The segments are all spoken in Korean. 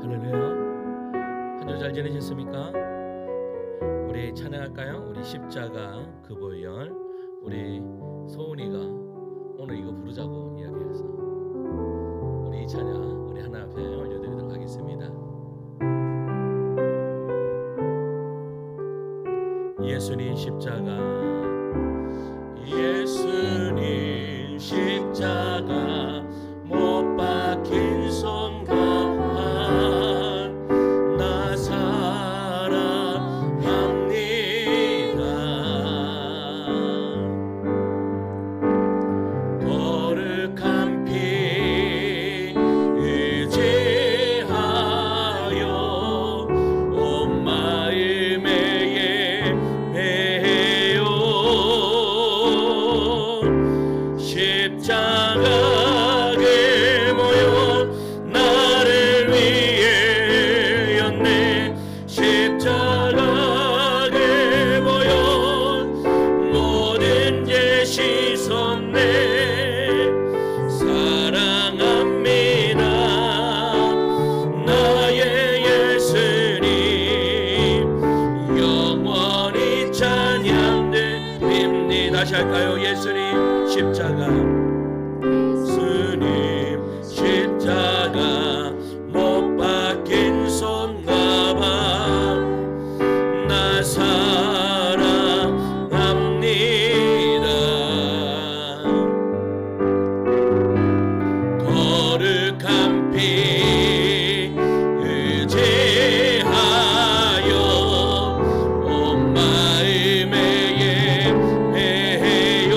한 주 잘 지내셨습니까? 우리 찬양할까요? 우리 십자가 그 보혈. 우리 소은이가 오늘 이거 부르자고 이야기해서 우리 이 찬양 우리 하나 앞에 올려드리도록 하겠습니다. 예수님 십자가, 예수님 십자가 못 박힌 손과 나 사랑합니다. 거룩한 피 의지하여 온 마음에 예배해요. 십자가에 모여 나를 위해였네. 십자가에 모여 모든 죄 씻었네. 사랑합니다. 나의 예수님 영원히 찬양드립니다. 다시 할까요? 예수님 십자가, 예수님 십자가 못 박힌 손과 발 나 사랑합니다. 거룩한 피 의지하여 온 마음에 예배해요.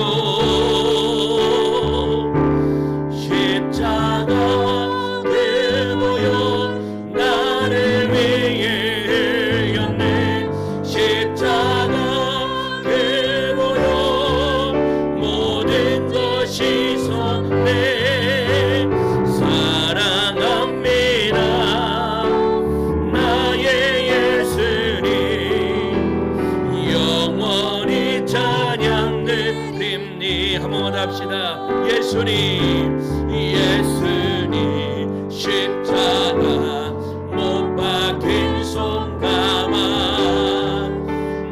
십자가에 모여 나를 위해였네. 십자가에 모여 모든 것 씻었네. 사랑합니다. 나의 예수님 영원히 찬양드립니다. 한번 합시다. 예수님, 예수님 십자가 못 박힌 손가만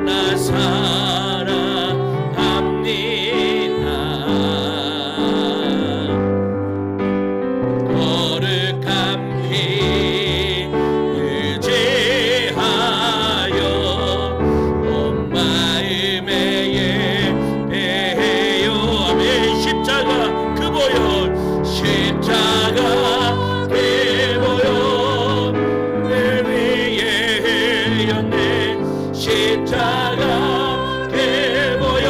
나 사랑합니다. 거룩한 피 의지하여 온 마음에 예배해요. 아멘. 십자가 그 보혈, 십자가 그 보혈 내 위에였네. 십자가 그 보혈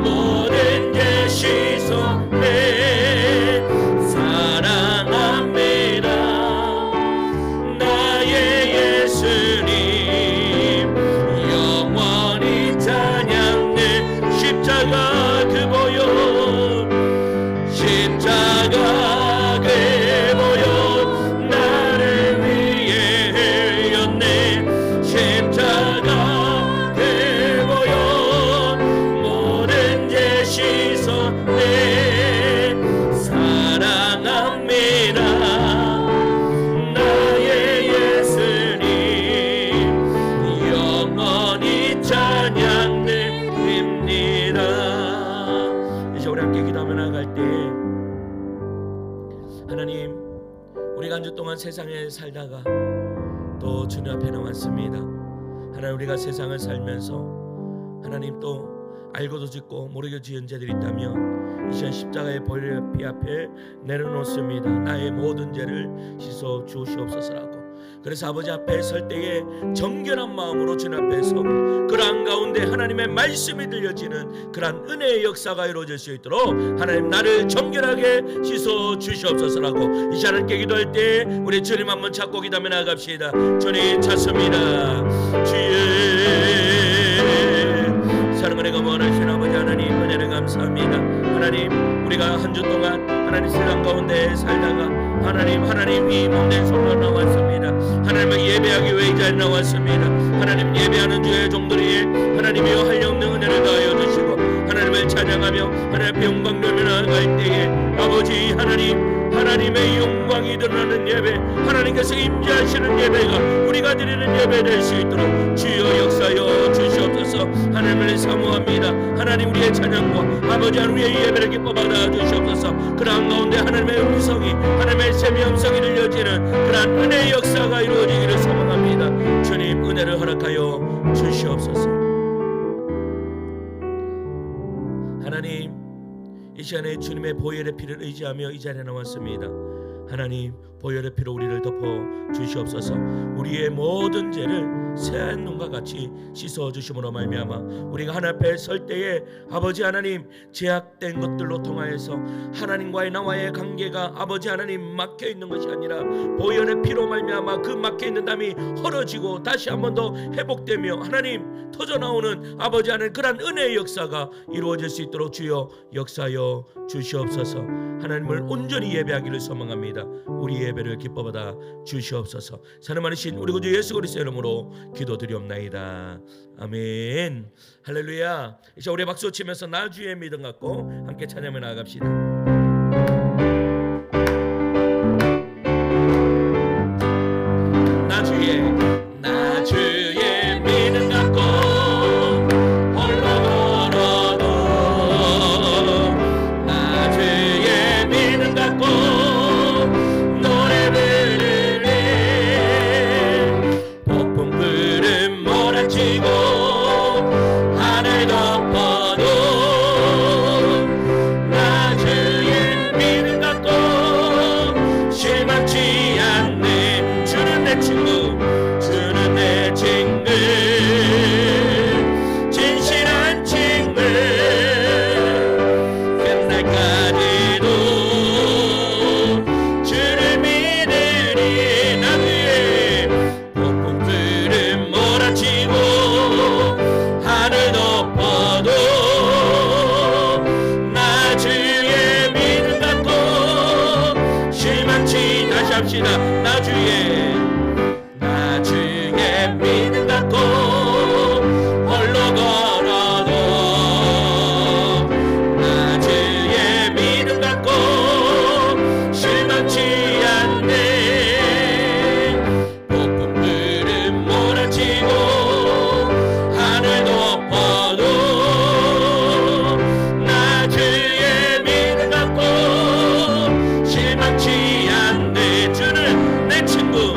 모든 죄 씻었네. 사랑합니다. 나의 예수님 영원히 찬양해. 십자가 그 보혈, 십자가 그 보혈 나를 위해였네. 십자가 그 보혈 모든 죄 씻었네. 사랑합니다. 나의 예수님 영원히 찬양드립니다. 이제 우리 함께 기도하며 나갈 때 하나님, 우리가 한 주 동안 세상에 살다가 또 주님 앞에 나왔습니다. 하나님, 우리가 세상을 살면서 하나님 또 알고도 짓고 모르게 지은 죄들이 있다면 이 시간 십자가의 보혈의 피 앞에 내려놓습니다. 나의 모든 죄를 씻어 주시옵소서라고. 그래서 아버지 앞에 설 때에 정결한 마음으로 주님 앞에 서고 그 한가운데 하나님의 말씀이 들려지는 그러한 은혜의 역사가 이루어질 수 있도록 하나님 나를 정결하게 씻어 주시옵소서라고 이 시간 함께 기도할 때 우리 주님 한번 찾고 기도하며 나갑시다. 주님 찾습니다. 주의 사랑을 내가 원하시는 아버지 하나님 은혜를 감사합니다. 하나님, 우리가 한 주 동안 하나님 세상 가운데 살다가 하나님 이 몸된 손으로 나왔습니다. 하나님을 예배하기 위해 이 자리에 나왔습니다. 하나님 예배하는 주의 종들이 하나님이여 한영능 은혜를 더하여 주시고 하나님을 찬양하며 하나님 앞에 영광 돌며 나아갈 때에 아버지 하나님 하나님의 영광이 드러나는 예배, 하나님께서 임재하시는 예배가 우리가 드리는 예배 될 수 있도록 주여 역사여 주시옵소서. 하나님을 사모합니다. 하나님 우리의 찬양과 아버지 하나님 우리의 예배를 기뻐 받아 주시옵소서. 그러한 가운데 하나님의 음성이 하나님의 샘의 음성이 들려지는 그러한 은혜의 역사가 이루어지기를 소망합니다. 주님 은혜를 허락하여 주시옵소서. 하나님 이 시간에 주님의 보혈의 피를 의지하며 이 자리에 나왔습니다. 하나님 보혈의 피로 우리를 덮어 주시옵소서. 우리의 모든 죄를 새한 눈과 같이 씻어 주심으로 말미암아 우리가 하나님 앞에 설 때에 아버지 하나님 제약된 것들로 통하여서 하나님과의 나와의 관계가 아버지 하나님 막혀 있는 것이 아니라 보혈의 피로 말미암아 그 막혀 있는 담이 헐어지고 다시 한 번 더 회복되며 하나님 터져 나오는 아버지 하나님 그러한 은혜의 역사가 이루어질 수 있도록 주여 역사여 주시옵소서. 하나님을 온전히 예배하기를 소망합니다. 우리 예배를 기뻐받아 주시옵소서. 사랑하신 우리 구주 예수 그리스도의 이름으로 기도드리옵나이다. 아멘. 할렐루야. 이제 우리 박수 치면서 나 주의 믿음 갖고 함께 찬양해 나아갑시다. 나 주의 믿음 갖고 홀로 걸어도 나 주의 믿음 갖고 노래 부르네. 폭풍 구름 몰아치고 하늘 덮어도 나 주의 믿음 갖고 실망치 않네. 주는 내 친구, 주는 내 친구, 진실한 친구. 끝날까지도 주를 믿으리. 나 위에 폭풍 구름 몰아치고 하늘 덮어도 나 주의 믿음 갖고 실망치. 다시 합시다. 나 주의 믿음 갖고 홀로 걸어도 나 주의 믿음 갖고 실망치 않네. 폭풍 구름 몰아치고 하늘 덮어도 나 주의 믿음 갖고 실망치 않네. 주는 내 친구,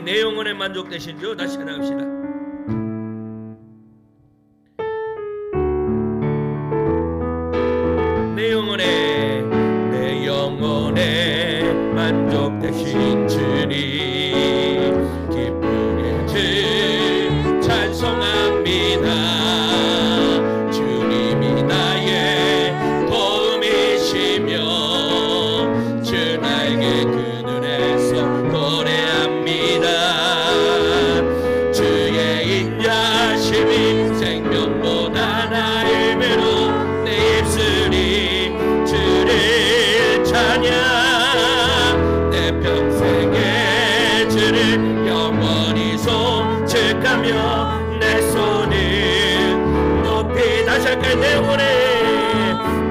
내 영혼에 만족되신지요? 다시 찬양합시다. 내 영혼에 만족되신 주님 기쁘게 찬송합니다. 주님이 나의 도움이시며 주 나에게 그늘에서 노래합니다. 주의 인자심이 생명보다 나의 매로 내 입술이 주를 찬양 내 평생에 주를 영원히 송축하며 내 손을 높이 다시 할까요?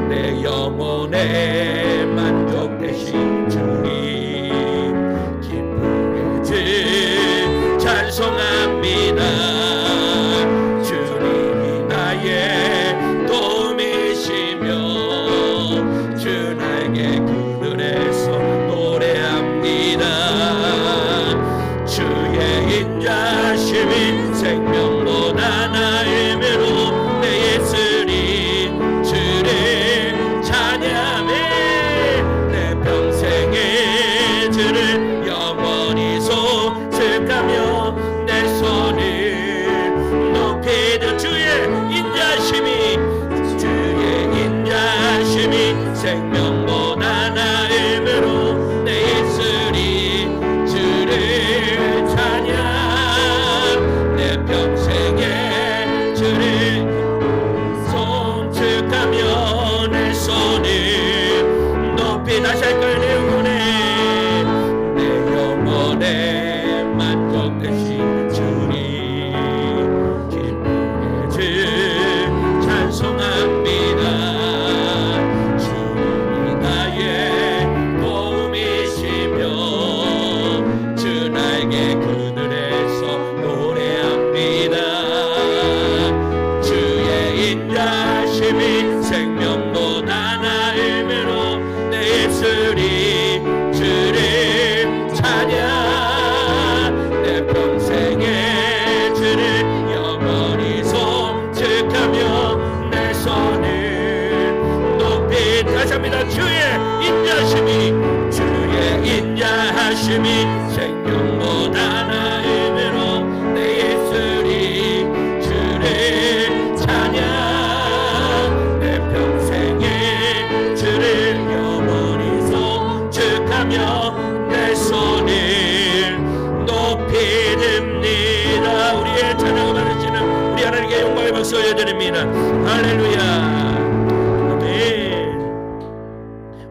내 영혼에 만족되신 주님 기쁘게 찬송합니다. 주님이 나의 도움이시며 주 나에게 그늘에서 노래합니다. 주의 인자심이 생명보다 나의 매로 내 예술이 주를 찬양해 내 평생에 주를 영원히 송축하며 내 손을 높이 들 주의 인자심이 생명보다 나의 매로 내 입술이 주를 찬양 내 평생에 주를 송축하며 내 손을 높이 다시 할까요? 내 영혼에 만족되신 주님 기쁘게 찬송합니다. 주님이 나의 도움이시며 주 나에게 그늘에서 노래합니다. 주의 인자심이 생명보다 나의 매로 내 입술이 주를 찬양 내 평생에 주를 영원히 송축하며 내 손을 높이 다시 합니다. 주의 인자하심이 생명보다 나의 매로 내 입술이 주를 찬양 내 평생에 주를 영원히 송축하며 내 손을 높이 듭니다. 우리의 찬양을 받으시는 우리 하나님께 영광의 박수 올려드립니다. 할렐루야. 아멘.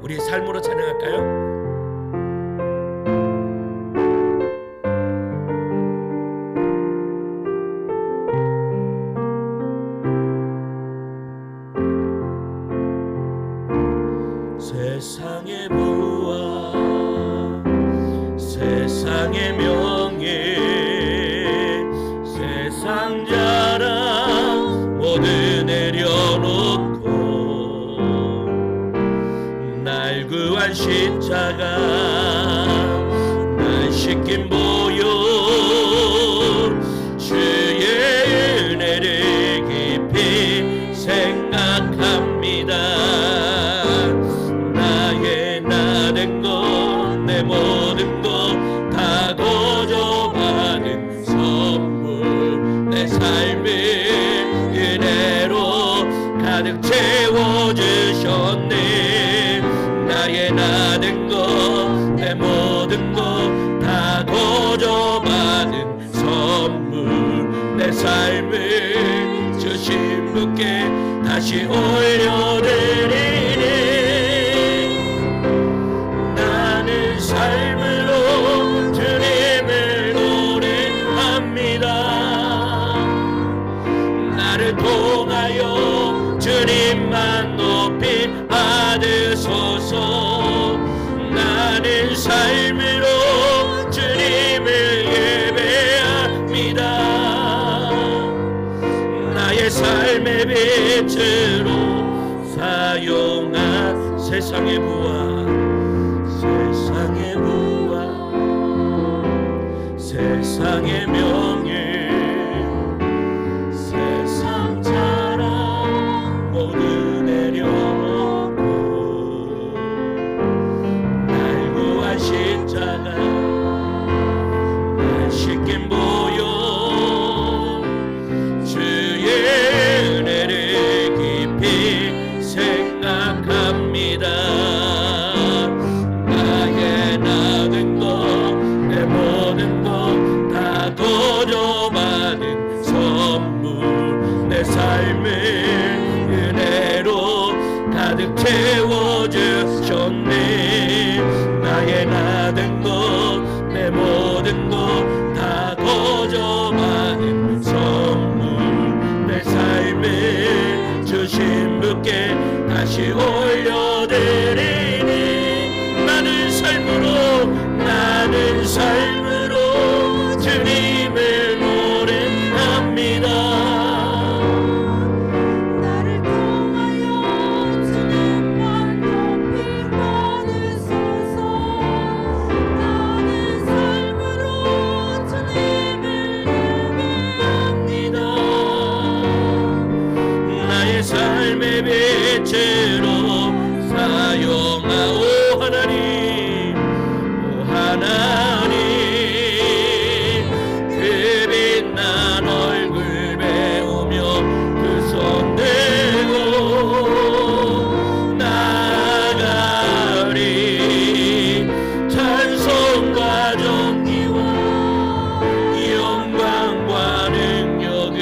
우리 삶으로 찬양할까요? 세상의 부와 세상의 명예 세상 자랑 모두 내려놓고 날 구한 십자가 날 씻긴 보혈 주의 은혜를 깊이 생각합니다. 나의 나 된 것 내 모든 것 다 거저받은 선물 내 삶을 은혜로 가득 채워주셨네. 나의 나 된 것 내 모든 것 다 거저받은 선물 내 삶을 주신 분께 다시 올려드리네. 나는 삶으로 주님을 노래합니다. 나를 통하여 주님만 높이 받으소서. 나는 삶으로 주님을 예배합니다. 나의 삶의 빛으로 사용한 세상의 부와 세상의 부와 세상의 명예 세상 자랑 모두 내려놓고 날 구한 십자가 날 씻긴 보혈 주의 은혜를 깊이 생각합니다. 나의 나는 것 내 모든 것 다 거저받은 선물 내 삶을 은혜로 가득 채워주셨네. 나의 나는 것 내 모든 것 다 거저받은 선물 내 삶을 주신 분께 다시 올려드리니 나는 삶으로 주님을 노래합니다. 나를 통하여 주님만 높이 받으소서. 나는 삶으로 주님을 예배합니다. 나의 삶의 빛으로 사용하오 하나님. 오 하나님 그 빛난 얼굴 배우며 그 손 들고 나가리. 찬송과 존귀와 영광과 능력을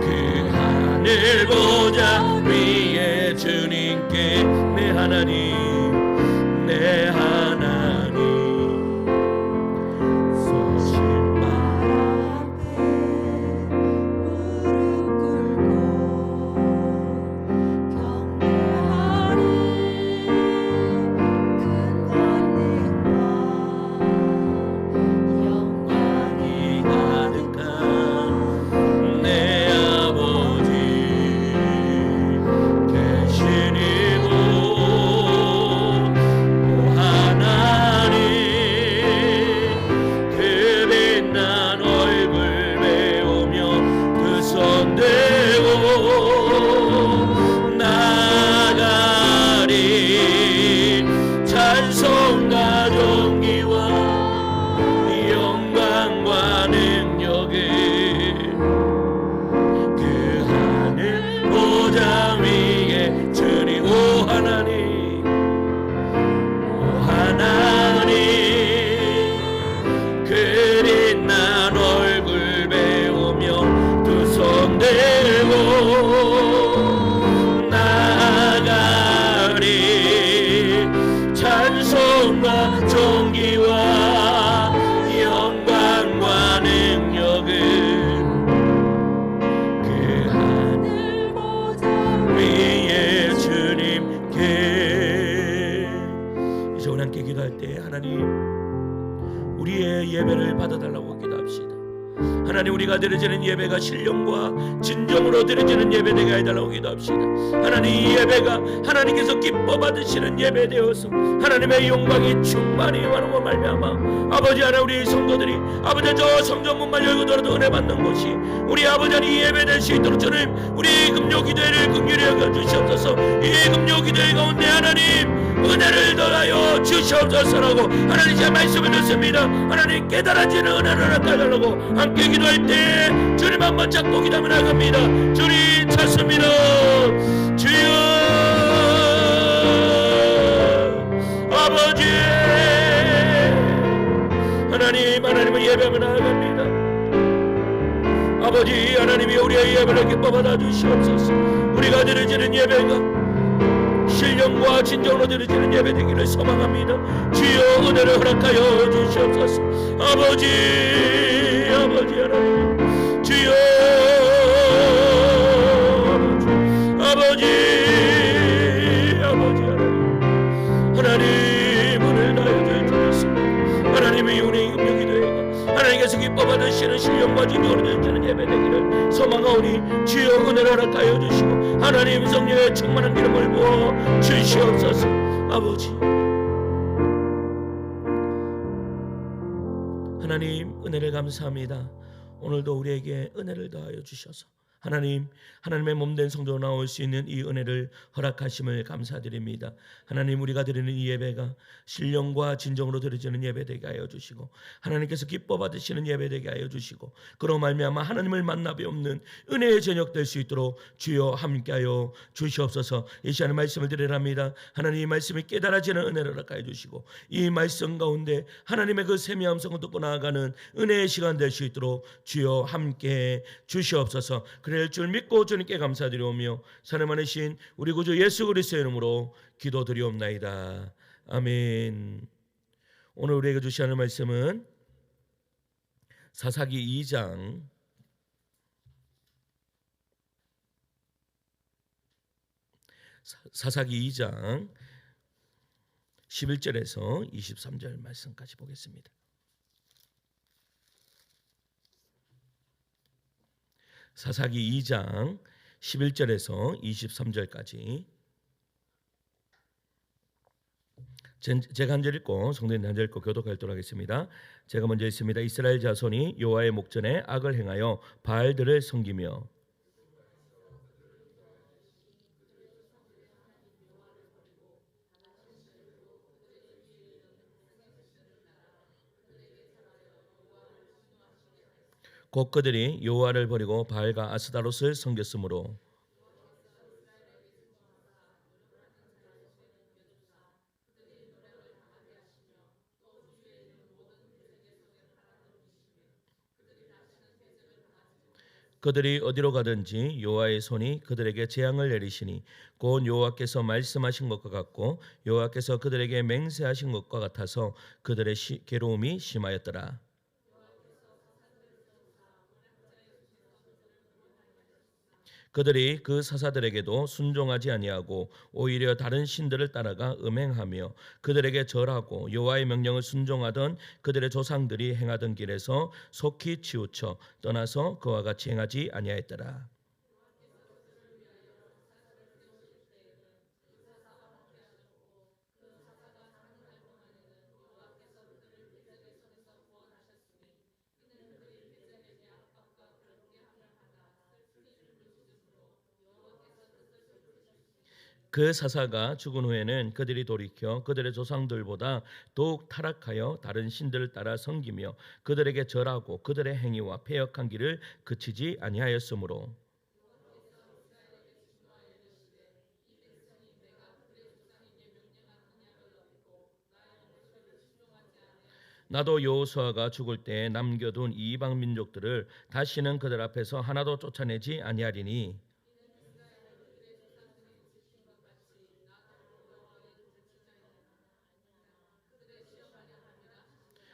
그 하늘 보좌 위에 주님께 내 하나님 내 하나님 신 발 앞에 무릎 꿇고 경배하리. 큰 권능과 영광이 가득한 내 아버지 계시니고 오 하나님 그 빛난 얼굴 배우며 그 손 들고 나가리. 찬송과 존귀와 영광과 능력을 그 하늘 보좌 위에 주니 오 하나님 그 빛난 얼굴 배우며 두 손 들고 나가리. 찬송과 존귀와 영광과 능력을 그 하늘 보좌 위에 주님께. 이제 우리 함께 기도할 때 하나님 우리의 예배를 받아달라고 기도합시다. 하나님 우리가 드려지는 예배가 신령과 진정으로 드려지는 예배 되게 해달라고 기도합시다. 하나님 이 예배가 하나님께서 기뻐 받으시는 예배 되어서 하나님의 영광이 충만히 임하는 것 말미암아 아버지 하나님 우리 성도들이 아버지 저 성전문만 열고 들어도 은혜 받는 곳이 우리 아버지 하나님 이 예배 될 수 있도록 주님 우리 금요 기도회를 긍휼히 여겨 주시옵소서. 이 금요 기도회 가운데 하나님 은혜를 더하여 주시옵소서라고 하나님 제 말씀을 듣습니다. 하나님 깨달아지는 은혜를 나타내려고 함께 기도할 때 주님 한번 잡고 기도하며 나갑니다. 주님 찾습니다. 주여 아버지 하나님을 예배하며 나아갑니다. 아버지 하나님이 우리의 예배를 기뻐 받아 주시옵소서. 우리가 드려지는 예배가 신령과 진정으로 드려지는 예배 되기를 소망합니다. 주여 은혜를 허락하여 주시옵소서. 아버지 하나님 주여 아버지 하나님 은혜를 다하여 주셨습니다. 하나님의 우리 금요기도회가 하나님께서 기뻐 받으시는 신령과 진정으로 드려지는 예배 되기를 소망하오니 주여 은혜를 허락하여 주시고 하나님 성령의 충만한 기름을 부어 주시옵소서. 아버지 하나님 은혜를 감사합니다. 오늘도 우리에게 은혜를 더하여 주셔서 하나님, 하나님의 몸된 성도로 나올 수 있는 이 은혜를 허락하심을 감사드립니다. 하나님, 우리가 드리는 이 예배가 신령과 진정으로 드려지는 예배 되게 하여 주시고 하나님께서 기뻐 받으시는 예배 되게 하여 주시고 그로 말미암아 하나님을 만나 뵙는 은혜의 저녁 될 수 있도록 주여 함께하여 주시옵소서. 이 시간에 말씀을 드리랍니다. 하나님, 이 말씀이 깨달아지는 은혜를 허락하여 주시고 이 말씀 가운데 하나님의 그 세미한 음성을 듣고 나아가는 은혜의 시간 될 수 있도록 주여 함께해 주시옵소서. 그럴 줄 믿고 주님께 감사드리오며 사랑하는 신 우리 구주 예수 그리스도의 이름으로 기도드리옵나이다. 아멘. 오늘 우리에게 주시는 말씀은 사사기 2장 11절에서 23절 말씀까지 보겠습니다. 사사기 2장 11절에서 23절까지 제가 한 절 읽고 성도님 한 절 읽고 교독하도록 하겠습니다. 제가 먼저 읽습니다. 이스라엘 자손이 여호와의 목전에 악을 행하여 바알들을 섬기며 곧 그들이 여호와를 버리고 바알과 아스다롯을 섬겼으므로 그들이 어디로 가든지 여호와의 손이 그들에게 재앙을 내리시니 곧 여호와께서 말씀하신 것과 같고 여호와께서 그들에게 맹세하신 것과 같아서 그들의 괴로움이 심하였더라. 그들이 그 사사들에게도 순종하지 아니하고 오히려 다른 신들을 따라가 음행하며 그들에게 절하고 여호와의 명령을 순종하던 그들의 조상들이 행하던 길에서 속히 치우쳐 떠나서 그와 같이 행하지 아니하였더라. 그 사사가 죽은 후에는 그들이 돌이켜 그들의 조상들보다 더욱 타락하여 다른 신들을 따라 섬기며 그들에게 절하고 그들의 행위와 패역한 길을 그치지 아니하였으므로 나도 여호수아가 죽을 때 남겨둔 이방 민족들을 다시는 그들 앞에서 하나도 쫓아내지 아니하리니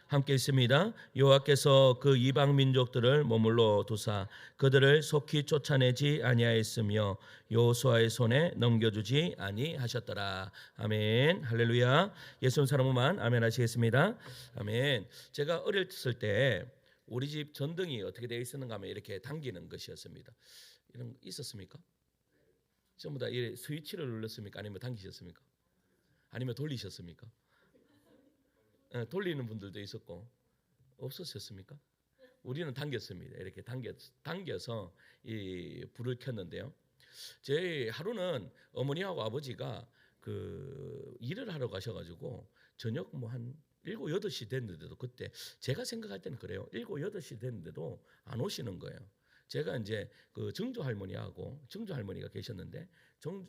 함께 있습니다. 여호와께서 그 이방 민족들을 머물러 두사 그들을 속히 쫓아내지 아니하였으며 여호수아의 손에 넘겨주지 아니하셨더라. 아멘. 할렐루야. 예수 사람만 아멘 하시겠습니다. 아멘. 제가 어렸을 때 우리 집 전등이 어떻게 되어 있었는가 하면 이렇게 당기는 것이었습니다. 이런 거 있었습니까? 전부 다 이 스위치를 눌렀습니까? 아니면 당기셨습니까? 아니면 돌리셨습니까? 돌리는 분들도 있었고 없었습니까? 우리는 당겼습니다. 이렇게 당겨서 이 불을 켰는데요. 제 하루는 어머니하고 아버지가 그 일을 하러 가셔가지고 저녁 뭐 한 7, 8시 됐는데도 그때 제가 생각할 때는 그래요. 7, 8시 됐는데도 안 오시는 거예요. 제가 이제 그 증조 할머니하고 증조 할머니가 계셨는데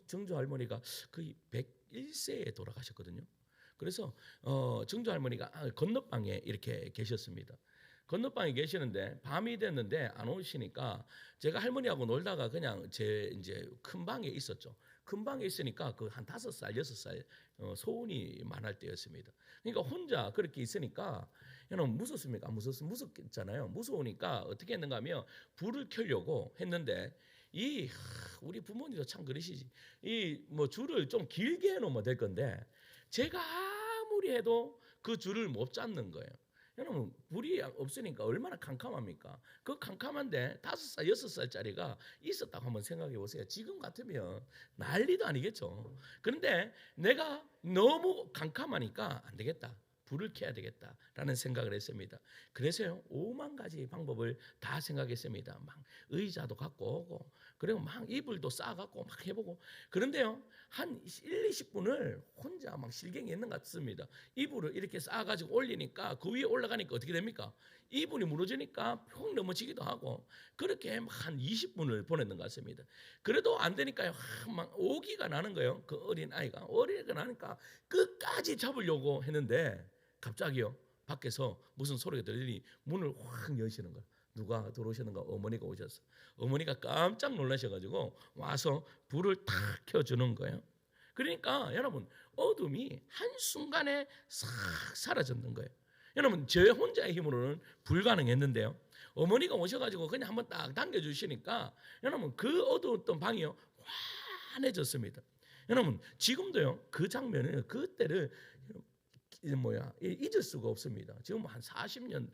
증조 할머니가 거의 101세에 돌아가셨거든요. 그래서 증조 할머니가 건너방에 이렇게 계셨습니다. 건너방에 계시는데 밤이 됐는데 안 오시니까 제가 할머니하고 놀다가 그냥 제 이제 큰 방에 있었죠. 큰 방에 있으니까 그 한 5살, 6살 소운이 많을 때였습니다. 그러니까 혼자 그렇게 있으니까 여러분 무섭습니까? 무섭잖아요. 무서우니까 어떻게 했는가 하면 불을 켜려고 했는데 우리 부모님도 참 그러시지. 이 뭐 줄을 좀 길게 해놓으면 될 건데 제가 아무리 해도 그 줄을 못 잡는 거예요. 여러분 불이 없으니까 얼마나 캄캄합니까? 그 캄캄한데 5살, 6살짜리가 있었다고 한번 생각해 보세요. 지금 같으면 난리도 아니겠죠. 그런데 내가 너무 캄캄하니까 안 되겠다. 불을 켜야 되겠다라는 생각을 했습니다. 그래서요 5만 가지 방법을 다 생각했습니다. 막 의자도 갖고 오고 그리고 막 이불도 싸갖고 막 해보고 그런데요 한 1-20분을 혼자 막 실갱이 했는 것 같습니다. 이불을 이렇게 싸가지고 올리니까 그 위에 올라가니까 어떻게 됩니까? 이불이 무너지니까 평 넘어지기도 하고 그렇게 한 20분을 보냈는 것 같습니다. 그래도 안 되니까요 막 오기가 나는 거예요. 그 어린 아이가 오기가 나니까 끝까지 잡으려고 했는데 갑자기요 밖에서 무슨 소리가 들리니 문을 확 여시는 거예요. 누가 들어오시는가? 어머니가 오셨어. 어머니가 깜짝 놀라셔가지고 와서 불을 탁 켜주는 거예요. 그러니까 여러분 어둠이 한순간에 싹 사라졌는 거예요. 여러분 저 혼자의 힘으로는 불가능했는데요. 어머니가 오셔가지고 그냥 한번 딱 당겨주시니까 여러분 그 어두웠던 방이요 환해졌습니다. 여러분 지금도요 그 장면을 그때를 잊을 수가 없습니다. 지금 한 40년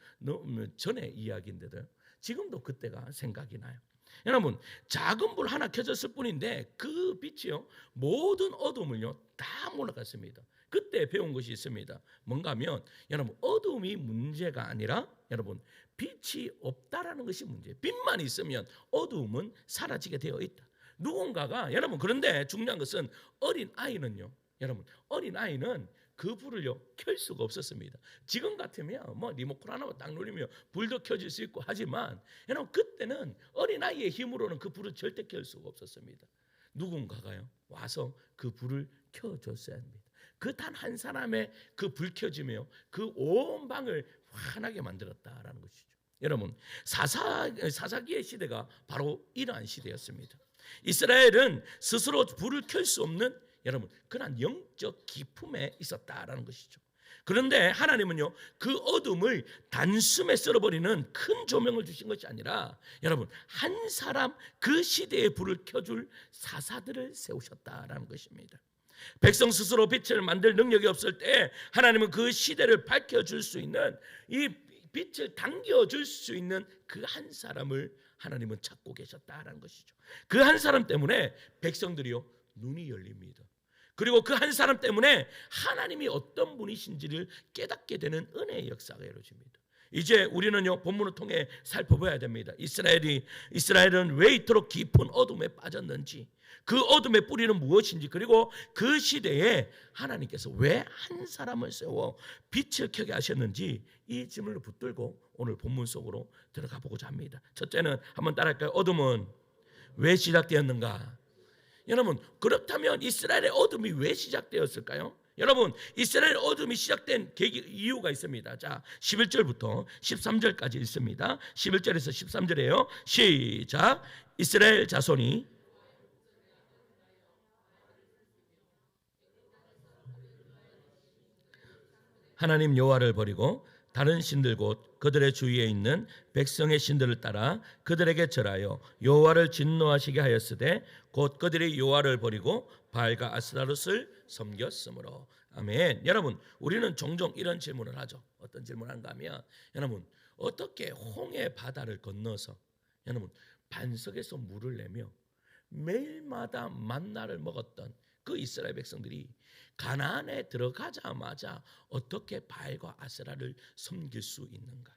전의 이야기인데도 지금도 그때가 생각이 나요. 여러분 작은 불 하나 켜졌을 뿐인데 그 빛이요 모든 어둠을요 다 몰아갔습니다. 그때 배운 것이 있습니다. 뭔가 하면 여러분 어둠이 문제가 아니라 여러분 빛이 없다라는 것이 문제예요. 빛만 있으면 어둠은 사라지게 되어 있다. 누군가가 여러분 그런데 중요한 것은 어린 아이는요 여러분 어린 아이는 그 불을요 켤 수가 없었습니다. 지금 같으면 뭐 리모컨 하나만 딱 누르면 불도 켜질 수 있고 하지만 여러분 그때는 어린 아이의 힘으로는 그 불을 절대 켤 수가 없었습니다. 누군가가요 와서 그 불을 켜줬어야 합니다. 그 단 한 사람의 그 불 켜짐이요 그 온 방을 환하게 만들었다라는 것이죠. 여러분 사사기의 시대가 바로 이러한 시대였습니다. 이스라엘은 스스로 불을 켤 수 없는 여러분 그런 영적 기품에 있었다라는 것이죠. 그런데 하나님은요 그 어둠을 단숨에 썰어버리는 큰 조명을 주신 것이 아니라 여러분 한 사람 그 시대의 불을 켜줄 사사들을 세우셨다라는 것입니다. 백성 스스로 빛을 만들 능력이 없을 때 하나님은 그 시대를 밝혀줄 수 있는 이 빛을 당겨줄 수 있는 그 한 사람을 하나님은 찾고 계셨다라는 것이죠. 그 한 사람 때문에 백성들이요 눈이 열립니다. 그리고 그 한 사람 때문에 하나님이 어떤 분이신지를 깨닫게 되는 은혜의 역사가 이루어집니다. 이제 우리는요 본문을 통해 살펴봐야 됩니다. 이스라엘은 왜 이토록 깊은 어둠에 빠졌는지, 그 어둠의 뿌리는 무엇인지, 그리고 그 시대에 하나님께서 왜 한 사람을 세워 빛을 켜게 하셨는지 이 질문을 붙들고 오늘 본문 속으로 들어가 보고자 합니다. 첫째는 한번 따라할까요? 어둠은 왜 시작되었는가? 여러분 그렇다면 이스라엘의 어둠이 왜 시작되었을까요? 여러분 이스라엘 어둠이 시작된 이유가 있습니다. 자 11절부터 13절까지 읽습니다. 11절에서 13절이에요. 시작. 이스라엘 자손이 하나님 여호와를 버리고 다른 신들 곧 그들의 주위에 있는 백성의 신들을 따라 그들에게 절하여 여호와를 진노하시게 하였으되 곧 그들이 여호와를 버리고 바알과 아스타롯을 섬겼으므로. 아멘. 여러분 우리는 종종 이런 질문을 하죠. 어떤 질문을 하는가 하면 여러분 어떻게 홍해 바다를 건너서 여러분 반석에서 물을 내며 매일마다 만나를 먹었던 그 이스라엘 백성들이 가나안에 들어가자마자 어떻게 바알과 아세라를 섬길 수 있는가?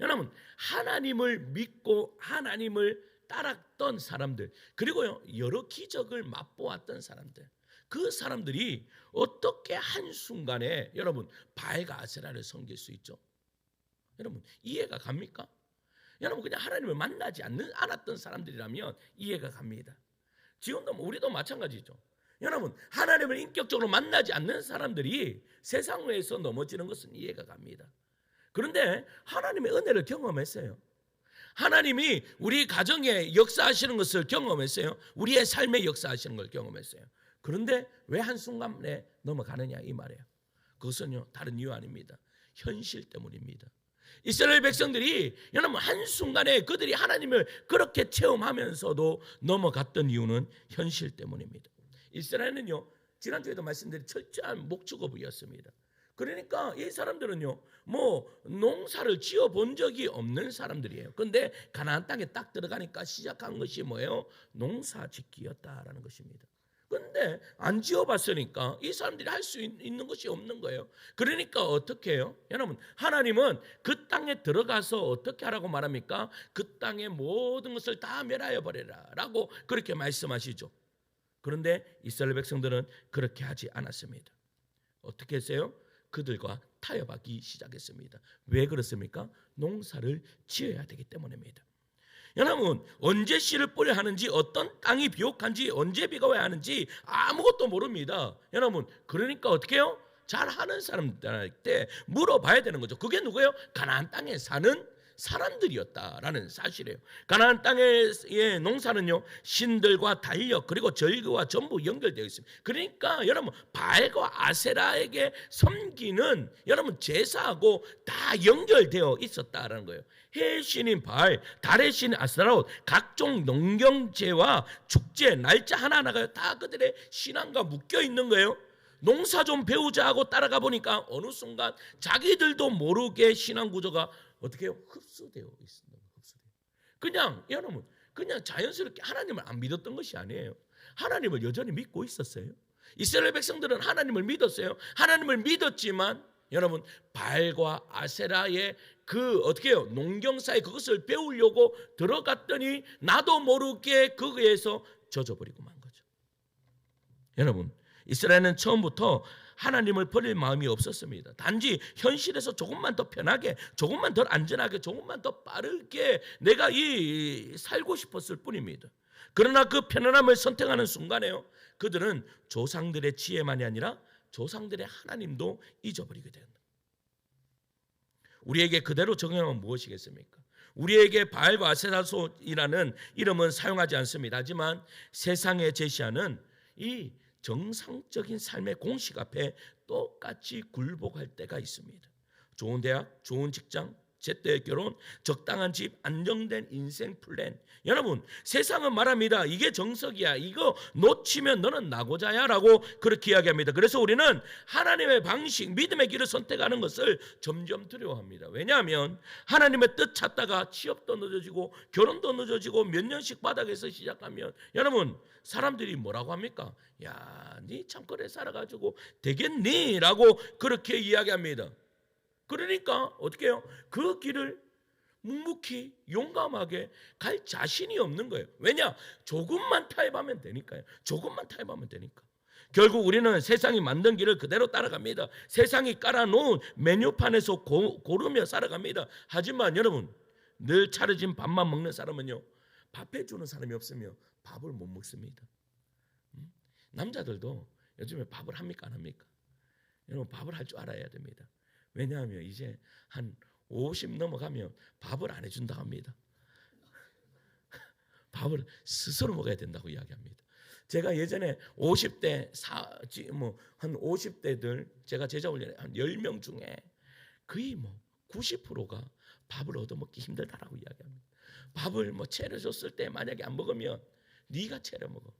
여러분 하나님을 믿고 하나님을 따랐던 사람들, 그리고요 여러 기적을 맛보았던 사람들, 그 사람들이 어떻게 한순간에 여러분 바알과 아세라를 섬길 수 있죠? 여러분 이해가 갑니까? 여러분 그냥 하나님을 만나지 않았던 사람들이라면 이해가 갑니다. 지금도 우리도 마찬가지죠. 여러분 하나님을 인격적으로 만나지 않는 사람들이 세상에서 넘어지는 것은 이해가 갑니다. 그런데 하나님의 은혜를 경험했어요. 하나님이 우리 가정에 역사하시는 것을 경험했어요. 우리의 삶에 역사하시는 걸 경험했어요. 그런데 왜 한순간에 넘어가느냐 이 말이에요. 그것은요 다른 이유 아닙니다. 현실 때문입니다. 이스라엘 백성들이 여러분 한순간에 그들이 하나님을 그렇게 체험하면서도 넘어갔던 이유는 현실 때문입니다. 이스라엘은요 지난주에도 말씀드린 철저한 목축업이었습니다. 그러니까 이 사람들은요 뭐 농사를 지어 본 적이 없는 사람들이에요. 그런데 가나안 땅에 딱 들어가니까 시작한 것이 뭐예요? 농사 짓기였다라는 것입니다. 근데 안 지어봤으니까 이 사람들이 할 수 있는 것이 없는 거예요. 그러니까 어떻게 해요? 여러분, 하나님은 그 땅에 들어가서 어떻게 하라고 말합니까? 그 땅의 모든 것을 다 멸하여 버려라 라고 그렇게 말씀하시죠. 그런데 이스라엘 백성들은 그렇게 하지 않았습니다. 어떻게 했어요? 그들과 타협하기 시작했습니다. 왜 그렇습니까? 농사를 지어야 되기 때문입니다. 여러분, 언제 씨를 뿌려 하는지, 어떤 땅이 비옥한지, 언제 비가 와야 하는지 아무것도 모릅니다. 여러분, 그러니까 어떻게 해요? 잘하는 사람들한테 물어봐야 되는 거죠. 그게 누구예요? 가나안 땅에 사는 사람들이었다라는 사실이에요. 가나안 땅의 농사는요, 신들과 달력 그리고 절기와 전부 연결되어 있습니다. 그러니까 여러분, 바알과 아세라에게 섬기는 여러분 제사하고 다 연결되어 있었다라는 거예요. 해의 신인 바알, 달의 신인 아세라로 각종 농경제와 축제, 날짜 하나하나가 다 그들의 신앙과 묶여 있는 거예요. 농사 좀 배우자 하고 따라가 보니까 어느 순간 자기들도 모르게 신앙 구조가 어떻게 해요? 흡수되어 있습니다. 그냥 여러분, 그냥 자연스럽게 하나님을 안 믿었던 것이 아니에요. 하나님을 여전히 믿고 있었어요. 이스라엘 백성들은 하나님을 믿었어요. 하나님을 믿었지만 여러분, 바알과 아세라의 그 어떻게 해요? 농경사에 그것을 배우려고 들어갔더니 나도 모르게 거기에서 젖어버리고 만 거죠. 여러분, 이스라엘은 처음부터 하나님을 버릴 마음이 없었습니다. 단지 현실에서 조금만 더 편하게, 조금만 더 안전하게, 조금만 더 빠르게 내가 살고 싶었을 뿐입니다. 그러나 그 편안함을 선택하는 순간에요, 그들은 조상들의 지혜만이 아니라 조상들의 하나님도 잊어버리게 된다. 우리에게 그대로 적용하면 무엇이겠습니까? 우리에게 바알과 아세라소이라는 이름은 사용하지 않습니다. 하지만 세상에 제시하는 이 정상적인 삶의 공식 앞에 똑같이 굴복할 때가 있습니다. 좋은 대학, 좋은 직장, 제때의 결혼, 적당한 집, 안정된 인생 플랜. 여러분, 세상은 말합니다. 이게 정석이야. 이거 놓치면 너는 나고자야 라고 그렇게 이야기합니다. 그래서 우리는 하나님의 방식, 믿음의 길을 선택하는 것을 점점 두려워합니다. 왜냐하면 하나님의 뜻 찾다가 취업도 늦어지고 결혼도 늦어지고 몇 년씩 바닥에서 시작하면 여러분, 사람들이 뭐라고 합니까? 야, 니 참 그래 살아가지고 되겠니? 라고 그렇게 이야기합니다. 그러니까 어떻게 해요? 그 길을 묵묵히 용감하게 갈 자신이 없는 거예요. 왜냐? 조금만 타협하면 되니까요. 조금만 타협하면 되니까. 결국 우리는 세상이 만든 길을 그대로 따라갑니다. 세상이 깔아놓은 메뉴판에서 고르며 살아갑니다. 하지만 여러분, 늘 차려진 밥만 먹는 사람은요, 밥 해주는 사람이 없으면 밥을 못 먹습니다. 남자들도 요즘에 밥을 합니까 안 합니까? 여러분, 밥을 할 줄 알아야 됩니다. 왜냐하면 이제 한 50 넘어가면 밥을 안 해준다고 합니다. 밥을 스스로 먹어야 된다고 이야기합니다. 제가 예전에 50대 한 50대들 제가 제자 훈련에 한 10명 중에 거의 90%가 밥을 얻어먹기 힘들다라고 이야기합니다. 밥을 차려줬을 때 만약에 안 먹으면 네가 차려 먹어.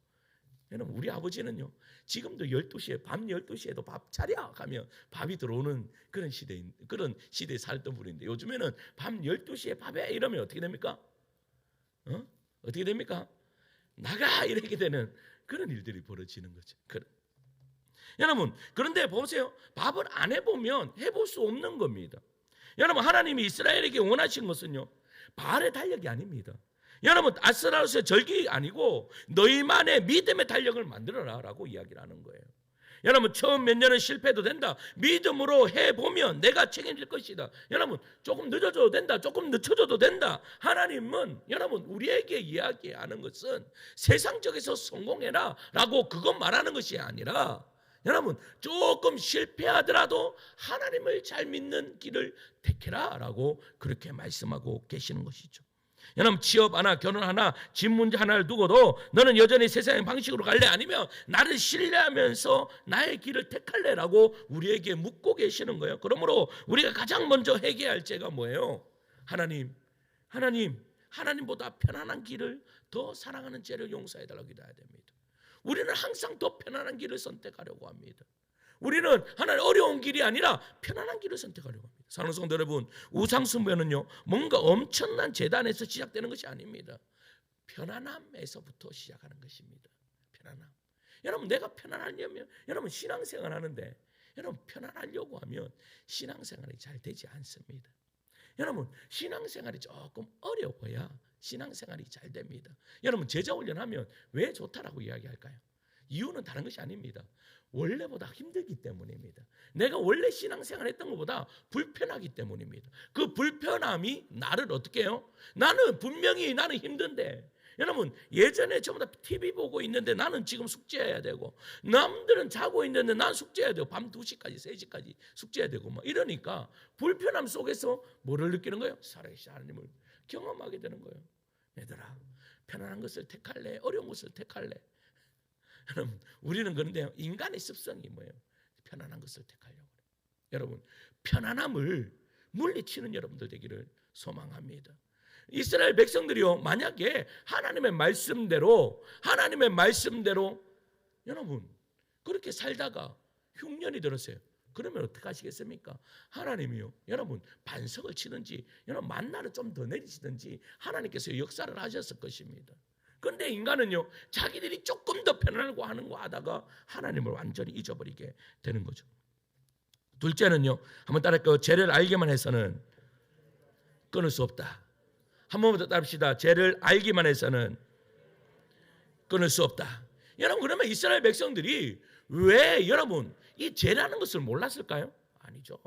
여러분, 우리 아버지는요, 지금도 12시에, 밤 12시에도 밥 차려 가면 밥이 들어오는 그런 시대에 살던 분인데, 요즘에는 밤 12시에 밥해 이러면 어떻게 됩니까? 어떻게 됩니까? 나가 이렇게 되는 그런 일들이 벌어지는 거죠. 여러분, 그런데 보세요. 밥을 안 해보면 해볼 수 없는 겁니다. 여러분, 하나님이 이스라엘에게 원하신 것은요, 바알의 달력이 아닙니다. 여러분, 아스라로스의 절기 아니고 너희만의 믿음의 달력을 만들어라 라고 이야기를 하는 거예요. 여러분, 처음 몇 년은 실패도 된다. 믿음으로 해보면 내가 책임질 것이다. 여러분, 조금 늦어져도 된다. 조금 늦춰져도 된다. 하나님은 여러분, 우리에게 이야기하는 것은 세상적에서 성공해라 라고 그것 말하는 것이 아니라, 여러분, 조금 실패하더라도 하나님을 잘 믿는 길을 택해라 라고 그렇게 말씀하고 계시는 것이죠. 여러분, 취업 하나, 결혼 하나, 집 문제 하나를 두고도 너는 여전히 세상의 방식으로 갈래? 아니면 나를 신뢰하면서 나의 길을 택할래라고 우리에게 묻고 계시는 거예요. 그러므로 우리가 가장 먼저 회개할 죄가 뭐예요? 하나님보다 편안한 길을 더 사랑하는 죄를 용서해달라고 기도해야 됩니다. 우리는 항상 더 편안한 길을 선택하려고 합니다. 우리는 하나님 어려운 길이 아니라 편안한 길을 선택하려고 합니다. 사랑하는 성도 여러분, 우상숭배는요, 뭔가 엄청난 재단에서 시작되는 것이 아닙니다. 편안함에서부터 시작하는 것입니다. 편안함. 여러분 내가 편안하려면 여러분 신앙생활 하는데 여러분 편안하려고 하면 신앙생활이 잘 되지 않습니다. 여러분 신앙생활이 조금 어려워야 신앙생활이 잘 됩니다. 여러분 제자훈련하면 왜 좋다라고 이야기할까요? 이유는 다른 것이 아닙니다. 원래보다 힘들기 때문입니다. 내가 원래 신앙생활 했던 것보다 불편하기 때문입니다. 그 불편함이 나를 어떻게 해요? 나는 분명히 나는 힘든데 여러분 예전에 전부 다 TV 보고 있는데 나는 지금 숙제해야 되고 남들은 자고 있는데 난 숙제해야 되고 밤 2시까지 3시까지 숙제해야 되고 막 이러니까 불편함 속에서 뭐를 느끼는 거예요? 살아계신 하나님을 경험하게 되는 거예요. 얘들아 편안한 것을 택할래? 어려운 것을 택할래? 여러분 우리는 그런데 인간의 습성이 뭐예요? 편안한 것을 택하려고 그래요. 여러분 편안함을 물리치는 여러분들 되기를 소망합니다. 이스라엘 백성들이요 만약에 하나님의 말씀대로 여러분 그렇게 살다가 흉년이 들었어요. 그러면 어떻게 하시겠습니까? 하나님이요 여러분 반석을 치든지 여러분 만나를 좀 더 내리시든지 하나님께서 역사를 하셨을 것입니다. 그런데 인간은요 자기들이 조금 더 편안하고 하는 거 하다가 하나님을 완전히 잊어버리게 되는 거죠. 둘째는요 한번 따라할까요? 죄를 알기만 해서는 끊을 수 없다. 한 번만 더 따릅시다. 죄를 알기만 해서는 끊을 수 없다. 여러분 그러면 이스라엘 백성들이 왜 여러분 이 죄라는 것을 몰랐을까요? 아니죠.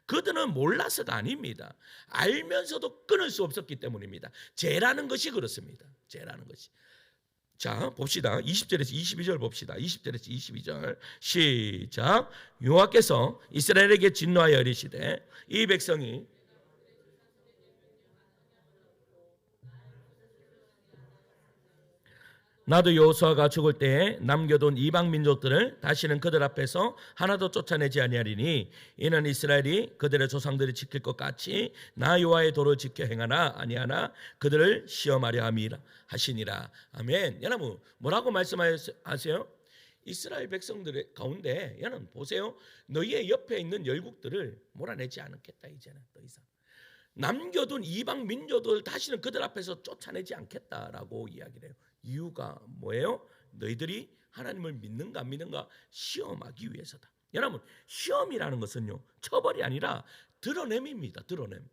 그들은 몰라서가 아닙니다. 알면서도 끊을 수 없었기 때문입니다. 죄라는 것이 그렇습니다. 죄라는 것이. 자 봅시다. 20절에서 22절 봅시다. 20절에서 22절 시작. 여호와께서 이스라엘에게 진노하여 이르시되 이 백성이 나도 여호수아가 죽을 때에 남겨둔 이방 민족들을 다시는 그들 앞에서 하나도 쫓아내지 아니하리니 이는 이스라엘이 그들의 조상들이 지킬 것 같이 나 여호와의 도를 지켜 행하나 아니하나 그들을 시험하려 함이라 하시니라. 아멘. 여러분 뭐라고 말씀하세요? 이스라엘 백성들 가운데 여러분 보세요. 너희의 옆에 있는 열국들을 몰아내지 않겠다. 이제는 더 이상 남겨둔 이방 민족들 다시는 그들 앞에서 쫓아내지 않겠다라고 이야기를 해요. 이유가 뭐예요? 너희들이 하나님을 믿는가 안 믿는가 시험하기 위해서다. 여러분 시험이라는 것은요 처벌이 아니라 드러냄입니다. 드러냄.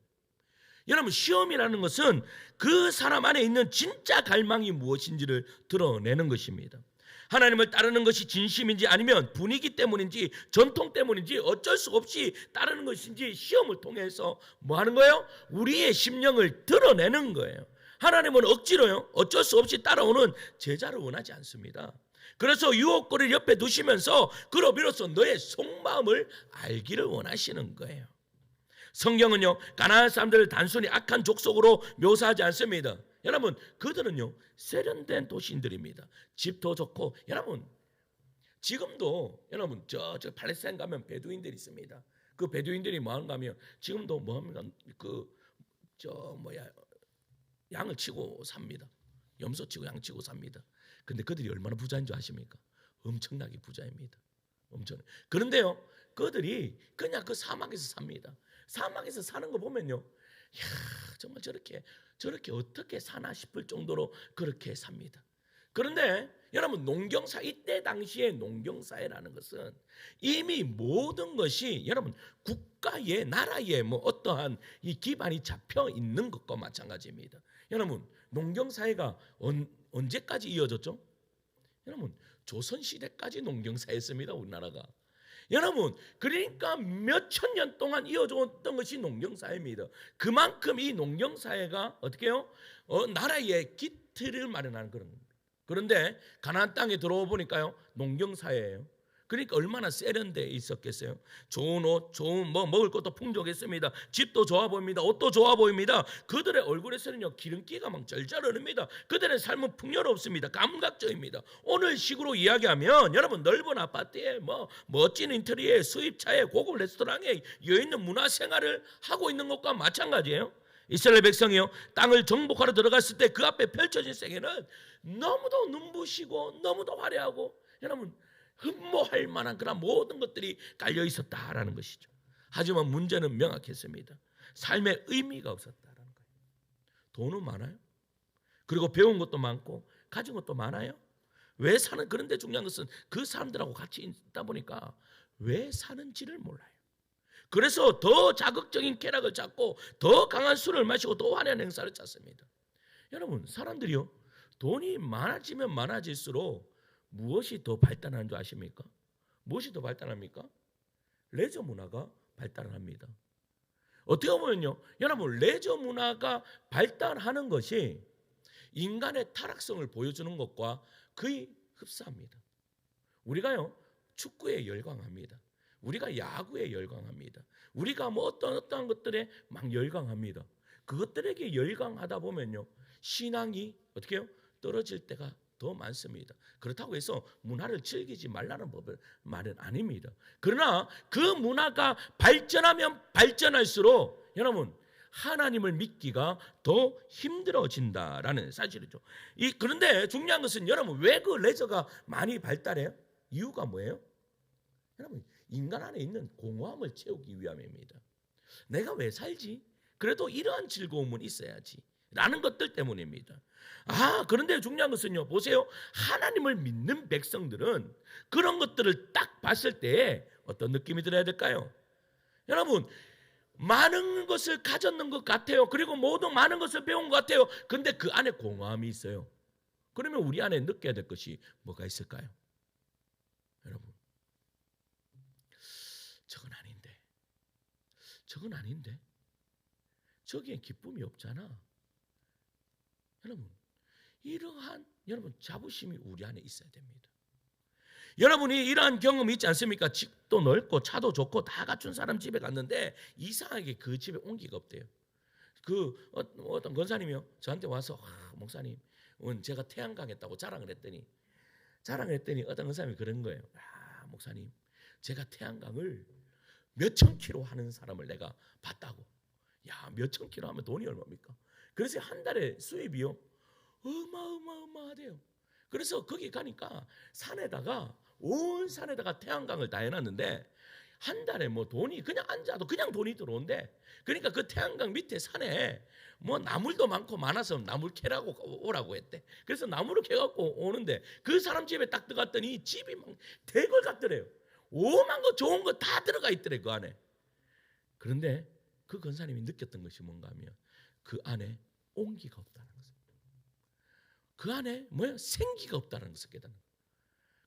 여러분 시험이라는 것은 그 사람 안에 있는 진짜 갈망이 무엇인지를 드러내는 것입니다. 하나님을 따르는 것이 진심인지 아니면 분위기 때문인지 전통 때문인지 어쩔 수 없이 따르는 것인지 시험을 통해서 뭐 하는 거예요? 우리의 심령을 드러내는 거예요. 하나님은 억지로요 어쩔 수 없이 따라오는 제자를 원하지 않습니다. 그래서 유혹거리를 옆에 두시면서 그로 비로소 너의 속마음을 알기를 원하시는 거예요. 성경은요 가나안 사람들을 단순히 악한 족속으로 묘사하지 않습니다. 여러분 그들은요 세련된 도시인들입니다. 집도 좋고 여러분 지금도 여러분 저 팔레스타인 가면 베두인들이 있습니다. 그 베두인들이 뭐 하는가 하면 지금도 뭐 합니까? 양을 치고 삽니다. 염소 치고 양 치고 삽니다. 근데 그들이 얼마나 부자인 줄 아십니까? 엄청나게 부자입니다. 엄청. 그런데요 그들이 그냥 그 사막에서 삽니다. 사막에서 사는 거 보면요 이야 정말 저렇게 어떻게 사나 싶을 정도로 그렇게 삽니다. 그런데 여러분 농경사 이때 당시에 농경사회라는 것은 이미 모든 것이 여러분 국가의 나라의 뭐 어떠한 이 기반이 잡혀 있는 것과 마찬가지입니다. 여러분 농경사회가 언제까지 이어졌죠? 여러분 조선시대까지 농경사회였습니다. 우리나라가. 여러분 그러니까 몇천 년 동안 이어졌던 것이 농경사회입니다. 그만큼 이 농경사회가 어떻게 해요? 나라의 기틀을 마련하는 그런 겁니다. 그런데 가나안 땅에 들어와 보니까요 농경사회예요. 그러니까 얼마나 세련되어 있었겠어요. 좋은 옷, 좋은 뭐 먹을 것도 풍족했습니다. 집도 좋아 보입니다. 옷도 좋아 보입니다. 그들의 얼굴에서는요 기름기가 막 절절 흐릅니다. 그들의 삶은 풍요롭습니다. 감각적입니다. 오늘 식으로 이야기하면 여러분 넓은 아파트에 뭐 멋진 인테리어에 수입차에 고급 레스토랑에 여있는 문화생활을 하고 있는 것과 마찬가지예요. 이스라엘 백성이요 땅을 정복하러 들어갔을 때 그 앞에 펼쳐진 세계는 너무도 눈부시고 너무도 화려하고 여러분 흠모할 만한 그런 모든 것들이 깔려 있었다라는 것이죠. 하지만 문제는 명확했습니다. 삶의 의미가 없었다라는 거예요. 돈은 많아요. 그리고 배운 것도 많고 가진 것도 많아요. 왜 사는, 그런데 중요한 것은 그 사람들하고 같이 있다 보니까 왜 사는지를 몰라요. 그래서 더 자극적인 쾌락을 찾고 더 강한 술을 마시고 더 화려한 행사를 찾습니다. 여러분, 사람들이요, 돈이 많아지면 많아질수록 무엇이 더 발달하는 줄 아십니까? 무엇이 더 발달합니까? 레저 문화가 발달합니다. 어떻게 보면요, 여러분, 레저 문화가 발달하는 것이 인간의 타락성을 보여주는 것과 거의 흡사합니다. 우리가요, 축구에 열광합니다. 우리가 야구에 열광합니다. 우리가 뭐 어떠한 것들에 막 열광합니다. 그것들에게 열광하다 보면요, 신앙이 어떻게 해요? 떨어질 때가 더 많습니다. 그렇다고 해서 문화를 즐기지 말라는 말은 아닙니다. 그러나 그 문화가 발전하면 발전할수록 여러분, 하나님을 믿기가 더 힘들어진다라는 사실이죠. 그런데 중요한 것은 여러분, 왜 그 레저가 많이 발달해요? 이유가 뭐예요? 여러분, 인간 안에 있는 공허함을 채우기 위함입니다. 내가 왜 살지? 그래도 이러한 즐거움은 있어야지 라는 것들 때문입니다. 그런데 중요한 것은요, 보세요. 하나님을 믿는 백성들은 그런 것들을 딱 봤을 때 어떤 느낌이 들어야 될까요? 여러분, 많은 것을 가졌는 것 같아요. 그리고 모든 많은 것을 배운 것 같아요. 그런데 그 안에 공허함이 있어요. 그러면 우리 안에 느껴야 될 것이 뭐가 있을까요? 여러분, 저건 아닌데 저기엔 기쁨이 없잖아. 여러분, 이러한 여러분 자부심이 우리 안에 있어야 됩니다. 여러분이 이러한 경험이 있지 않습니까? 집도 넓고 차도 좋고 다 갖춘 사람 집에 갔는데 이상하게 그 집에 온기가 없대요. 어떤 권사님이요, 저한테 와서 목사님, 제가 태양광했다고 자랑을 했더니 어떤 권사님이 그런 거예요. 목사님, 제가 태양광을 몇천 킬로 하는 사람을 내가 봤다고. 몇천 킬로 하면 돈이 얼마입니까? 그래서 한 달에 수입이요, 어마어마하대요. 그래서 거기 가니까 온 산에다가 태양광을 다 해놨는데 한 달에 뭐 돈이 그냥 앉아도 그냥 돈이 들어온대. 그러니까 그 태양광 밑에 산에 뭐 나물도 많고 많아서 나물 캐라고 오라고 했대. 그래서 나무를 캐갖고 오는데 그 사람 집에 딱 들어갔더니 집이 막 대걸 같더래요. 오만 거 좋은 거 다 들어가 있더래 그 안에. 그런데 그 권사님이 느꼈던 것이 뭔가 하면 그 안에 온기가 없다는 것입니다. 그 안에 생기가 없다는 것을 깨닫는 거예요.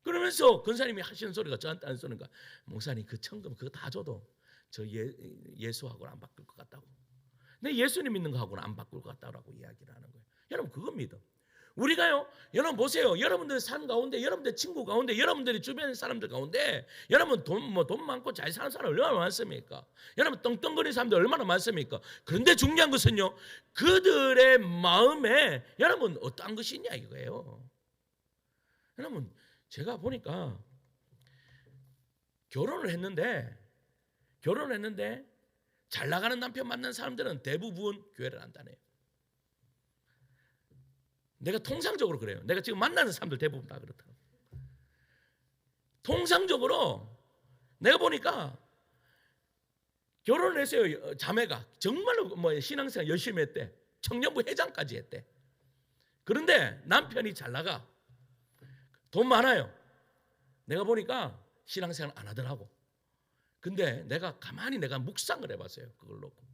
그러면서 권사님이 하시는 소리가 저한테 하는 소리가, 목사님 그 천금 그거 다 줘도 저 예수하고는 안 바꿀 것 같다고. 내 예수님 믿는 거하고는 안 바꿀 것 같다고 이야기를 하는 거예요. 여러분, 그겁니다. 우리가요, 여러분 보세요. 여러분들 삶 가운데, 여러분들 친구 가운데, 여러분들이 주변 사람들 가운데, 여러분 돈 많고 잘 사는 사람 얼마나 많습니까? 여러분 떵떵거리는 사람들 얼마나 많습니까? 그런데 중요한 것은요, 그들의 마음에 여러분 어떠한 것이 있냐 이거예요. 여러분, 제가 보니까 결혼을 했는데 잘 나가는 남편 만난 사람들은 대부분 교회를 안 다녀요. 내가 통상적으로 그래요. 내가 지금 만나는 사람들 대부분 다 그렇다. 통상적으로 내가 보니까 결혼을 했어요. 자매가 정말로 신앙생활 열심히 했대. 청년부 회장까지 했대. 그런데 남편이 잘 나가, 돈 많아요. 내가 보니까 신앙생활 안 하더라고. 근데 내가 가만히 묵상을 해봤어요. 그걸 놓고.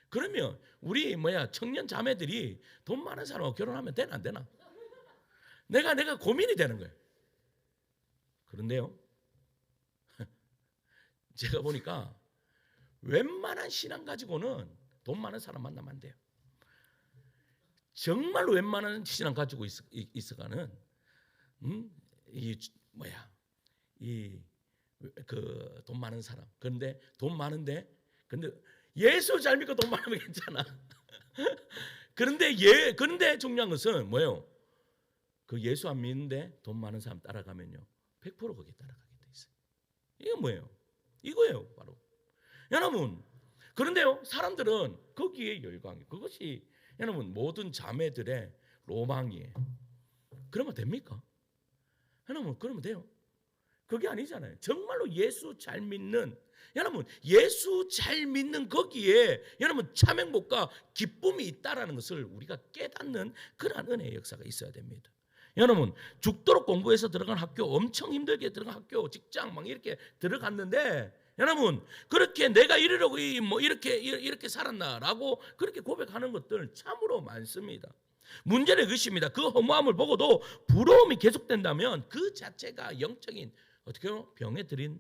그러면 우리 청년 자매들이 돈 많은 사람하고 결혼하면 되나 안 되나? 내가 고민이 되는 거예요. 그런데요, 제가 보니까 웬만한 신앙 가지고는 돈 많은 사람 만나면 안 돼요. 정말로 웬만한 신앙 가지고 있어가는 돈 많은 사람. 그런데 돈 많은데 근데 예수 잘 믿고 돈 많으면 괜찮아. 그런데 중요한 것은 뭐예요? 그 예수 안 믿는데 돈 많은 사람 따라가면요, 100% 거기에 따라가게 돼 있어요. 이게 뭐예요? 이거예요, 바로. 여러분, 그런데요, 사람들은 거기에 열광이, 그것이 여러분 모든 자매들의 로망이에요. 그러면 됩니까? 여러분, 그러면 돼요? 그게 아니잖아요. 정말로 예수 잘 믿는, 여러분 예수 잘 믿는 거기에 여러분 참 행복과 기쁨이 있다라는 것을 우리가 깨닫는 그러한 은혜의 역사가 있어야 됩니다. 여러분 죽도록 공부해서 들어간 학교, 엄청 힘들게 들어간 학교, 직장 막 이렇게 들어갔는데 여러분 그렇게 내가 이러려고 뭐 이렇게 살았나라고 그렇게 고백하는 것들 참으로 많습니다. 문제는 그것입니다. 그 허무함을 보고도 부러움이 계속된다면 그 자체가 영적인 어떻게요? 병에 들인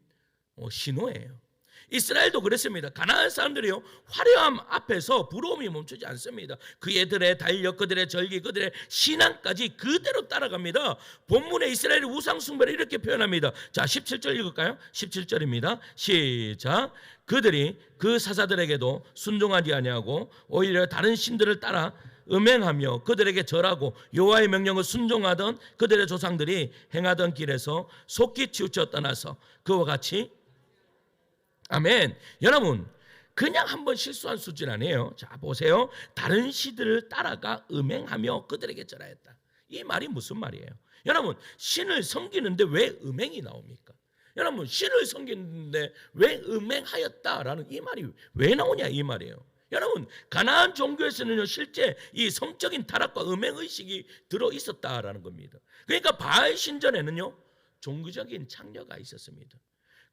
신호예요. 이스라엘도 그랬습니다. 가나안 사람들이요 화려함 앞에서 부러움이 멈추지 않습니다. 그들의 달력, 그들의 절기, 그들의 신앙까지 그대로 따라갑니다. 본문에 이스라엘의 우상 숭배를 이렇게 표현합니다. 자, 17절 읽을까요? 17절입니다. 시작. 그들이 그 사사들에게도 순종하지 아니하고 오히려 다른 신들을 따라 음행하며 그들에게 절하고 여호와의 명령을 순종하던 그들의 조상들이 행하던 길에서 속히 치우쳐 떠나서 그와 같이 아멘. 여러분 그냥 한번 실수한 수준 아니에요. 자 보세요. 다른 신들을 따라가 음행하며 그들에게 절하였다. 이 말이 무슨 말이에요? 여러분 신을 섬기는데 왜 음행이 나옵니까? 여러분 신을 섬기는데 왜 음행하였다라는 이 말이 왜 나오냐 이 말이에요. 여러분 가나안 종교에서는요 실제 이 성적인 타락과 음행의식이 들어있었다라는 겁니다. 그러니까 바알 신전에는요 종교적인 창녀가 있었습니다.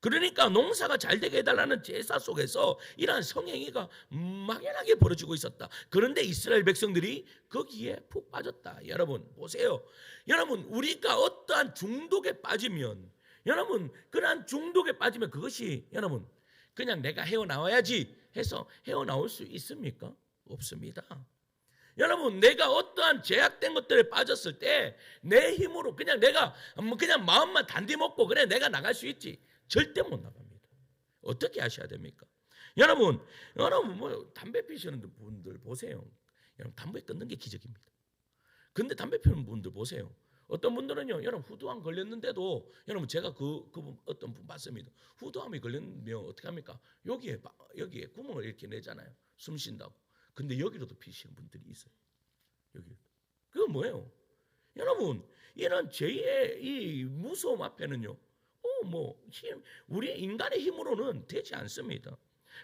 그러니까 농사가 잘 되게 해달라는 제사 속에서 이러한 성행위가 막연하게 벌어지고 있었다. 그런데 이스라엘 백성들이 거기에 푹 빠졌다. 여러분 보세요. 여러분 우리가 어떠한 중독에 빠지면 여러분 그러한 중독에 빠지면 그것이 여러분 그냥 내가 헤어나와야지 해서 헤어나올 수 있습니까? 없습니다. 여러분 내가 어떠한 제약된 것들에 빠졌을 때 내 힘으로 그냥 내가 그냥 마음만 단디 먹고 그래 내가 나갈 수 있지 절대 못 나갑니다. 어떻게 하셔야 됩니까? 여러분 뭐 담배 피시는 분들 보세요. 여러분 담배 끊는 게 기적입니다. 근데 담배 피우는 분들 보세요. 어떤 분들은요, 여러분 후두암 걸렸는데도 여러분 제가 그 어떤 분 봤습니다. 후두암이 걸리면 어떻게 합니까? 여기에 구멍을 이렇게 내잖아요. 숨 쉰다고. 근데 여기로도 피시는 분들이 있어요. 여기. 그건 뭐예요? 여러분 이런 죄의 이 무서움 앞에는요. 우리 인간의 힘으로는 되지 않습니다.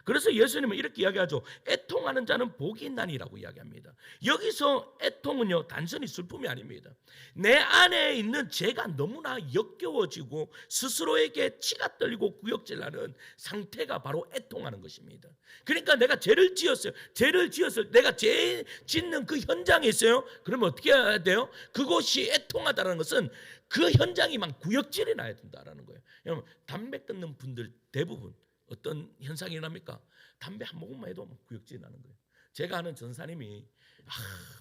그래서 예수님은 이렇게 이야기하죠. 애통하는 자는 복이 있나니라고 이야기합니다. 여기서 애통은요 단순히 슬픔이 아닙니다. 내 안에 있는 죄가 너무나 역겨워지고 스스로에게 치가 떨리고 구역질나는 상태가 바로 애통하는 것입니다. 그러니까 내가 죄를 지었어요. 죄를 지었을 내가 죄 짓는 그 현장에 있어요. 그러면 어떻게 해야 돼요? 그곳이 애통하다는 것은 그 현장이 막 구역질이 나야 된다라는 거예요. 여러분 담배 끊는 분들 대부분 어떤 현상이 일어납니까? 담배 한 모금만 해도 구역질이 나는 거예요. 제가 아는 전사님이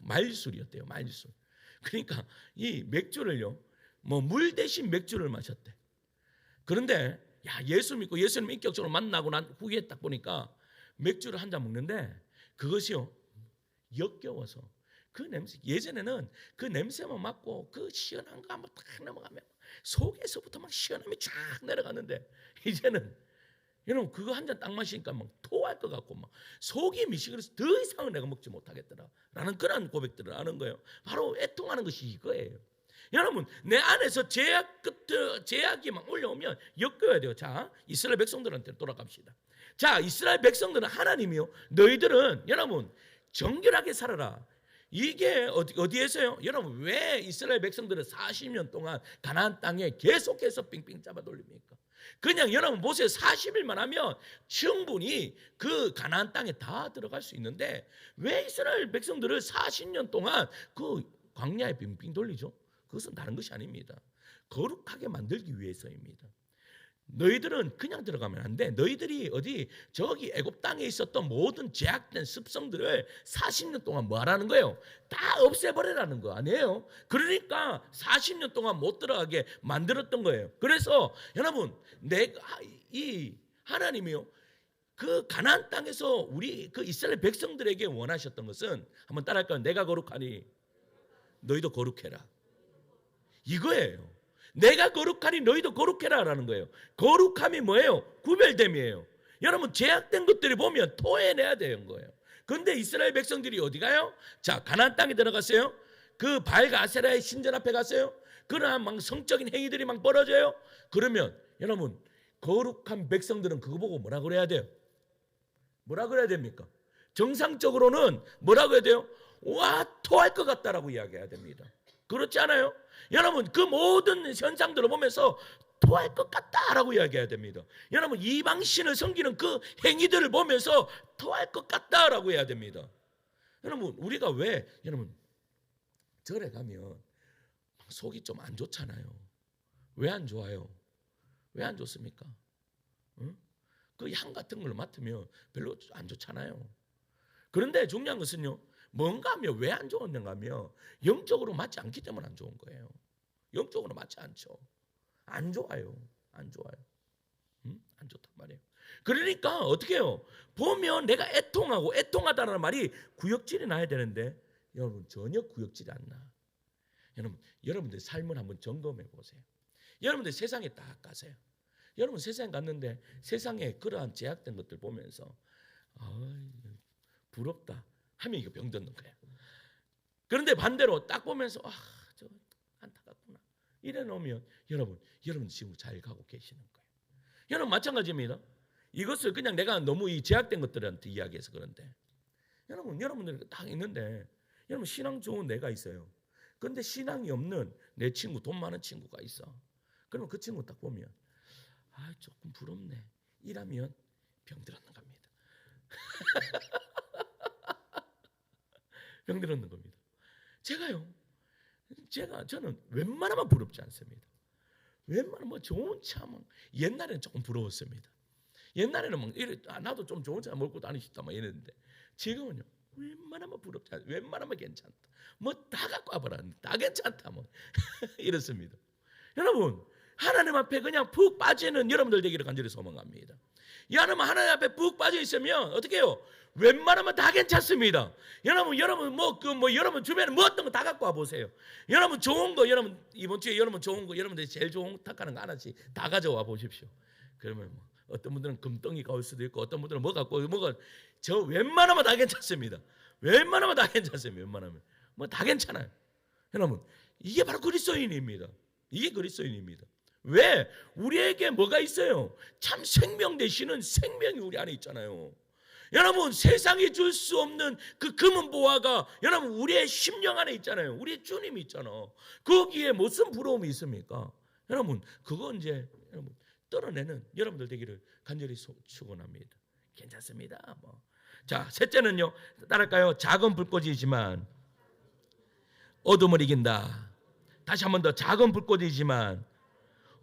말술이었대요. 말술. 그러니까 이 맥주를요, 뭐 물 대신 맥주를 마셨대. 그런데 예수 믿고 예수님 인격적으로 만나고 난 후에 딱 보니까 맥주를 한 잔 먹는데 그것이요 역겨워서 그 냄새 예전에는 그 냄새만 맡고 그 시원한 거 한번 딱 넘어가면 속에서부터 막 시원함이 쫙 내려가는데 이제는 여러분 그거 한 잔 딱 마시니까 막 토할 것 같고 막 속이 미식해서 더 이상은 내가 먹지 못하겠더라라는 그런 고백들을 하는 거예요. 바로 애통하는 것이 이거예요. 여러분 내 안에서 제약이 막 올라오면 엮여야 돼요. 자 이스라엘 백성들한테 돌아갑시다. 자 이스라엘 백성들은 하나님이요 너희들은 여러분 정결하게 살아라. 이게 어디에서요? 여러분 왜 이스라엘 백성들은 40년 동안 가나안 땅에 계속해서 빙빙 잡아 돌립니까? 그냥 여러분 보세요. 40일만 하면 충분히 그 가나안 땅에 다 들어갈 수 있는데 왜 이스라엘 백성들을 40년 동안 그 광야에 빙빙 돌리죠? 그것은 다른 것이 아닙니다. 거룩하게 만들기 위해서입니다. 너희들은 그냥 들어가면 안 돼. 너희들이 저기 애굽 땅에 있었던 모든 제약된 습성들을 40년 동안 뭐 하라는 거예요? 다 없애버리라는 거 아니에요? 그러니까 40년 동안 못 들어가게 만들었던 거예요. 그래서 여러분 이 하나님이요 그 가나안 땅에서 우리 그 이스라엘 백성들에게 원하셨던 것은 한번 따라할까요? 내가 거룩하니 너희도 거룩해라. 이거예요. 내가 거룩하니 너희도 거룩해라라는 거예요. 거룩함이 뭐예요? 구별됨이에요. 여러분 제약된 것들이 보면 토해내야 되는 거예요. 그런데 이스라엘 백성들이 어디 가요? 자 가나안 땅에 들어갔어요. 그 바알과 아세라의 신전 앞에 갔어요. 그러나 막 성적인 행위들이 막 벌어져요. 그러면 여러분 거룩한 백성들은 그거 보고 뭐라 그래야 돼요? 뭐라 그래야 됩니까? 정상적으로는 뭐라고 해야 돼요? 와 토할 것 같다라고 이야기해야 됩니다. 그렇지 않아요? 여러분 그 모든 현상들을 보면서 토할 것 같다라고 이야기해야 됩니다. 여러분 이방신을 섬기는 그 행위들을 보면서 토할 것 같다라고 해야 됩니다. 여러분 우리가 왜 여러분 절에 가면 속이 좀 안 좋잖아요. 왜 안 좋아요? 왜 안 좋습니까? 응? 그 향 같은 걸 맡으면 별로 안 좋잖아요. 그런데 중요한 것은요, 뭔가 하면 왜 안 좋았는가 하면 영적으로 맞지 않기 때문에 안 좋은 거예요. 영적으로 맞지 않죠. 안 좋아요. 안 좋아요. 안 좋단 말이에요. 그러니까 어떻게 해요? 보면 내가 애통하고 애통하다는 말이 구역질이 나야 되는데 여러분 전혀 구역질이 안 나. 여러분들 삶을 한번 점검해 보세요. 여러분들 세상에 딱 가세요. 여러분 세상에 갔는데 세상에 그러한 제약된 것들 보면서 부럽다 하면 이거 병드는 거예요. 그런데 반대로 딱 보면서 저 안타깝구나 이래 놓으면 여러분 지금 잘 가고 계시는 거예요. 여러분 마찬가지입니다. 이것을 그냥 내가 너무 이 제약된 것들한테 이야기해서 그런데 여러분들 딱 있는데 여러분 신앙 좋은 내가 있어요. 그런데 신앙이 없는 내 친구, 돈 많은 친구가 있어. 그러면 그 친구 딱 보면 조금 부럽네 이라면 병들었는 겁니다. 병들었는 겁니다. 저는 웬만하면 부럽지 않습니다. 웬만하면 뭐 좋은 차 옛날에는 조금 부러웠습니다. 옛날에는 나도 좀 좋은 차 먹고 다니고 싶다 막 이랬는데 지금은요 웬만하면 부럽지 않아. 웬만하면 괜찮다. 뭐 다 갖고 와봐라. 다 괜찮다 뭐 이렇습니다. 여러분 하나님 앞에 그냥 푹 빠지는 여러분들 되기를 간절히 소망합니다. 여러분 하나님 앞에 푹 빠져 있으면 어떻게 해요? 웬만하면 다 괜찮습니다. 여러분 여러분 주변에 뭐 어떤 거 다 갖고 와 보세요. 여러분 좋은 거 여러분 이번 주에 여러분 좋은 거 여러분들이 제일 좋은 탁하는 거 하나씩 다 가져와 보십시오. 그러면 뭐 어떤 분들은 금덩이가 올 수도 있고 어떤 분들은 저 웬만하면 다 괜찮습니다. 웬만하면 다 괜찮습니다. 웬만하면 뭐 다 괜찮아요. 여러분 이게 바로 그리스도인입니다. 이게 그리스도인입니다. 왜? 우리에게 뭐가 있어요? 참 생명 되시는 생명이 우리 안에 있잖아요. 여러분 세상이 줄 수 없는 그 금은 보화가 여러분 우리의 심령 안에 있잖아요. 우리의 주님이 있잖아. 거기에 무슨 부러움이 있습니까? 여러분 그거 이제 여러분 떨어내는 여러분들 되기를 간절히 축원합니다. 괜찮습니다. 뭐. 자 셋째는요 따를까요? 작은 불꽃이지만 어둠을 이긴다. 다시 한 번 더 작은 불꽃이지만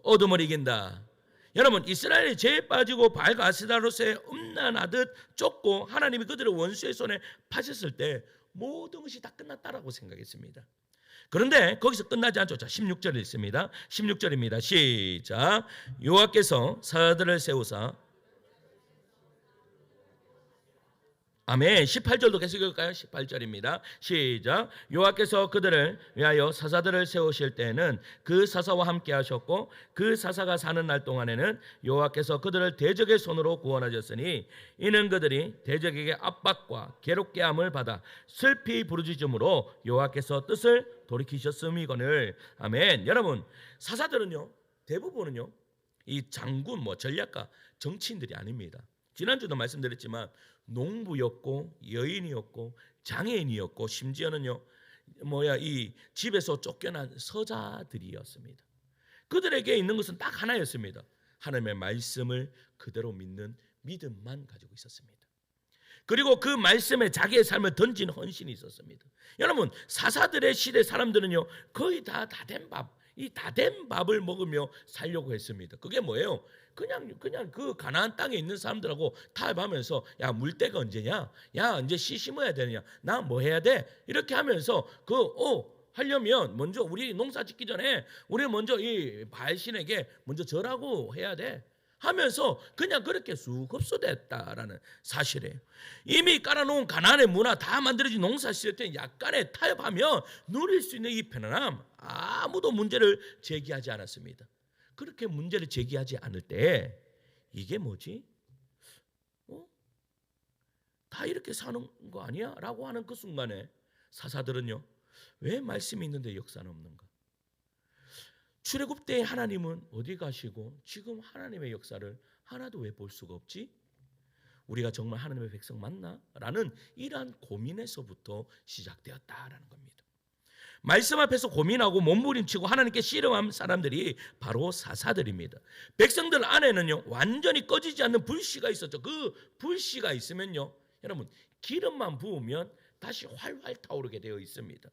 어둠을 이긴다. 여러분 이스라엘이 죄에 빠지고 바알 아스타롯에 음란하듯 쫓고 하나님이 그들을 원수의 손에 파셨을 때 모든 것이 다 끝났다라고 생각했습니다. 그런데 거기서 끝나지 않죠. 자 16절에 있습니다. 16절입니다. 시작. 여호와께서 사자들을 세우사 아멘. 18절도 계속 읽을까요? 18절입니다. 시작. 여호와께서 그들을 위하여 사사들을 세우실 때에는 그 사사와 함께 하셨고 그 사사가 사는 날 동안에는 여호와께서 그들을 대적의 손으로 구원하셨으니 이는 그들이 대적에게 압박과 괴롭게 함을 받아 슬피 부르짖음으로 여호와께서 뜻을 돌이키셨음이거늘. 아멘. 여러분 사사들은요 대부분은요 이 장군 전략가 정치인들이 아닙니다. 지난주도 말씀드렸지만 농부였고 여인이었고 장애인이었고 심지어는요 이 집에서 쫓겨난 서자들이었습니다. 그들에게 있는 것은 딱 하나였습니다. 하나님의 말씀을 그대로 믿는 믿음만 가지고 있었습니다. 그리고 그 말씀에 자기의 삶을 던진 헌신이 있었습니다. 여러분 사사들의 시대 사람들은요 거의 다 된 밥, 이 다 된 밥을 먹으며 살려고 했습니다. 그게 뭐예요? 그냥 그 가나안 땅에 있는 사람들하고 타협하면서 야 물때가 언제냐? 야 이제 씨 심어야 되느냐? 나 뭐 해야 돼? 이렇게 하면서 하려면 먼저 우리 농사 짓기 전에 우리 먼저 이 바알신에게 먼저 절하고 해야 돼. 하면서 그냥 그렇게 쑥 흡수됐다라는 사실이에요. 이미 깔아놓은 가나안의 문화 다 만들어진 농사 지을 때 약간의 타협하면 누릴 수 있는 이 편안함 아무도 문제를 제기하지 않았습니다. 그렇게 문제를 제기하지 않을 때 이게 뭐지? 다 이렇게 사는 거 아니야? 라고 하는 그 순간에 사사들은요 왜 말씀이 있는데 역사는 없는가? 출애굽 때 하나님은 어디 가시고 지금 하나님의 역사를 하나도 왜 볼 수가 없지? 우리가 정말 하나님의 백성 맞나? 라는 이러한 고민에서부터 시작되었다라는 겁니다. 말씀 앞에서 고민하고 몸부림치고 하나님께 씨름한 사람들이 바로 사사들입니다. 백성들 안에는요 완전히 꺼지지 않는 불씨가 있었죠. 그 불씨가 있으면요 여러분 기름만 부으면 다시 활활 타오르게 되어 있습니다.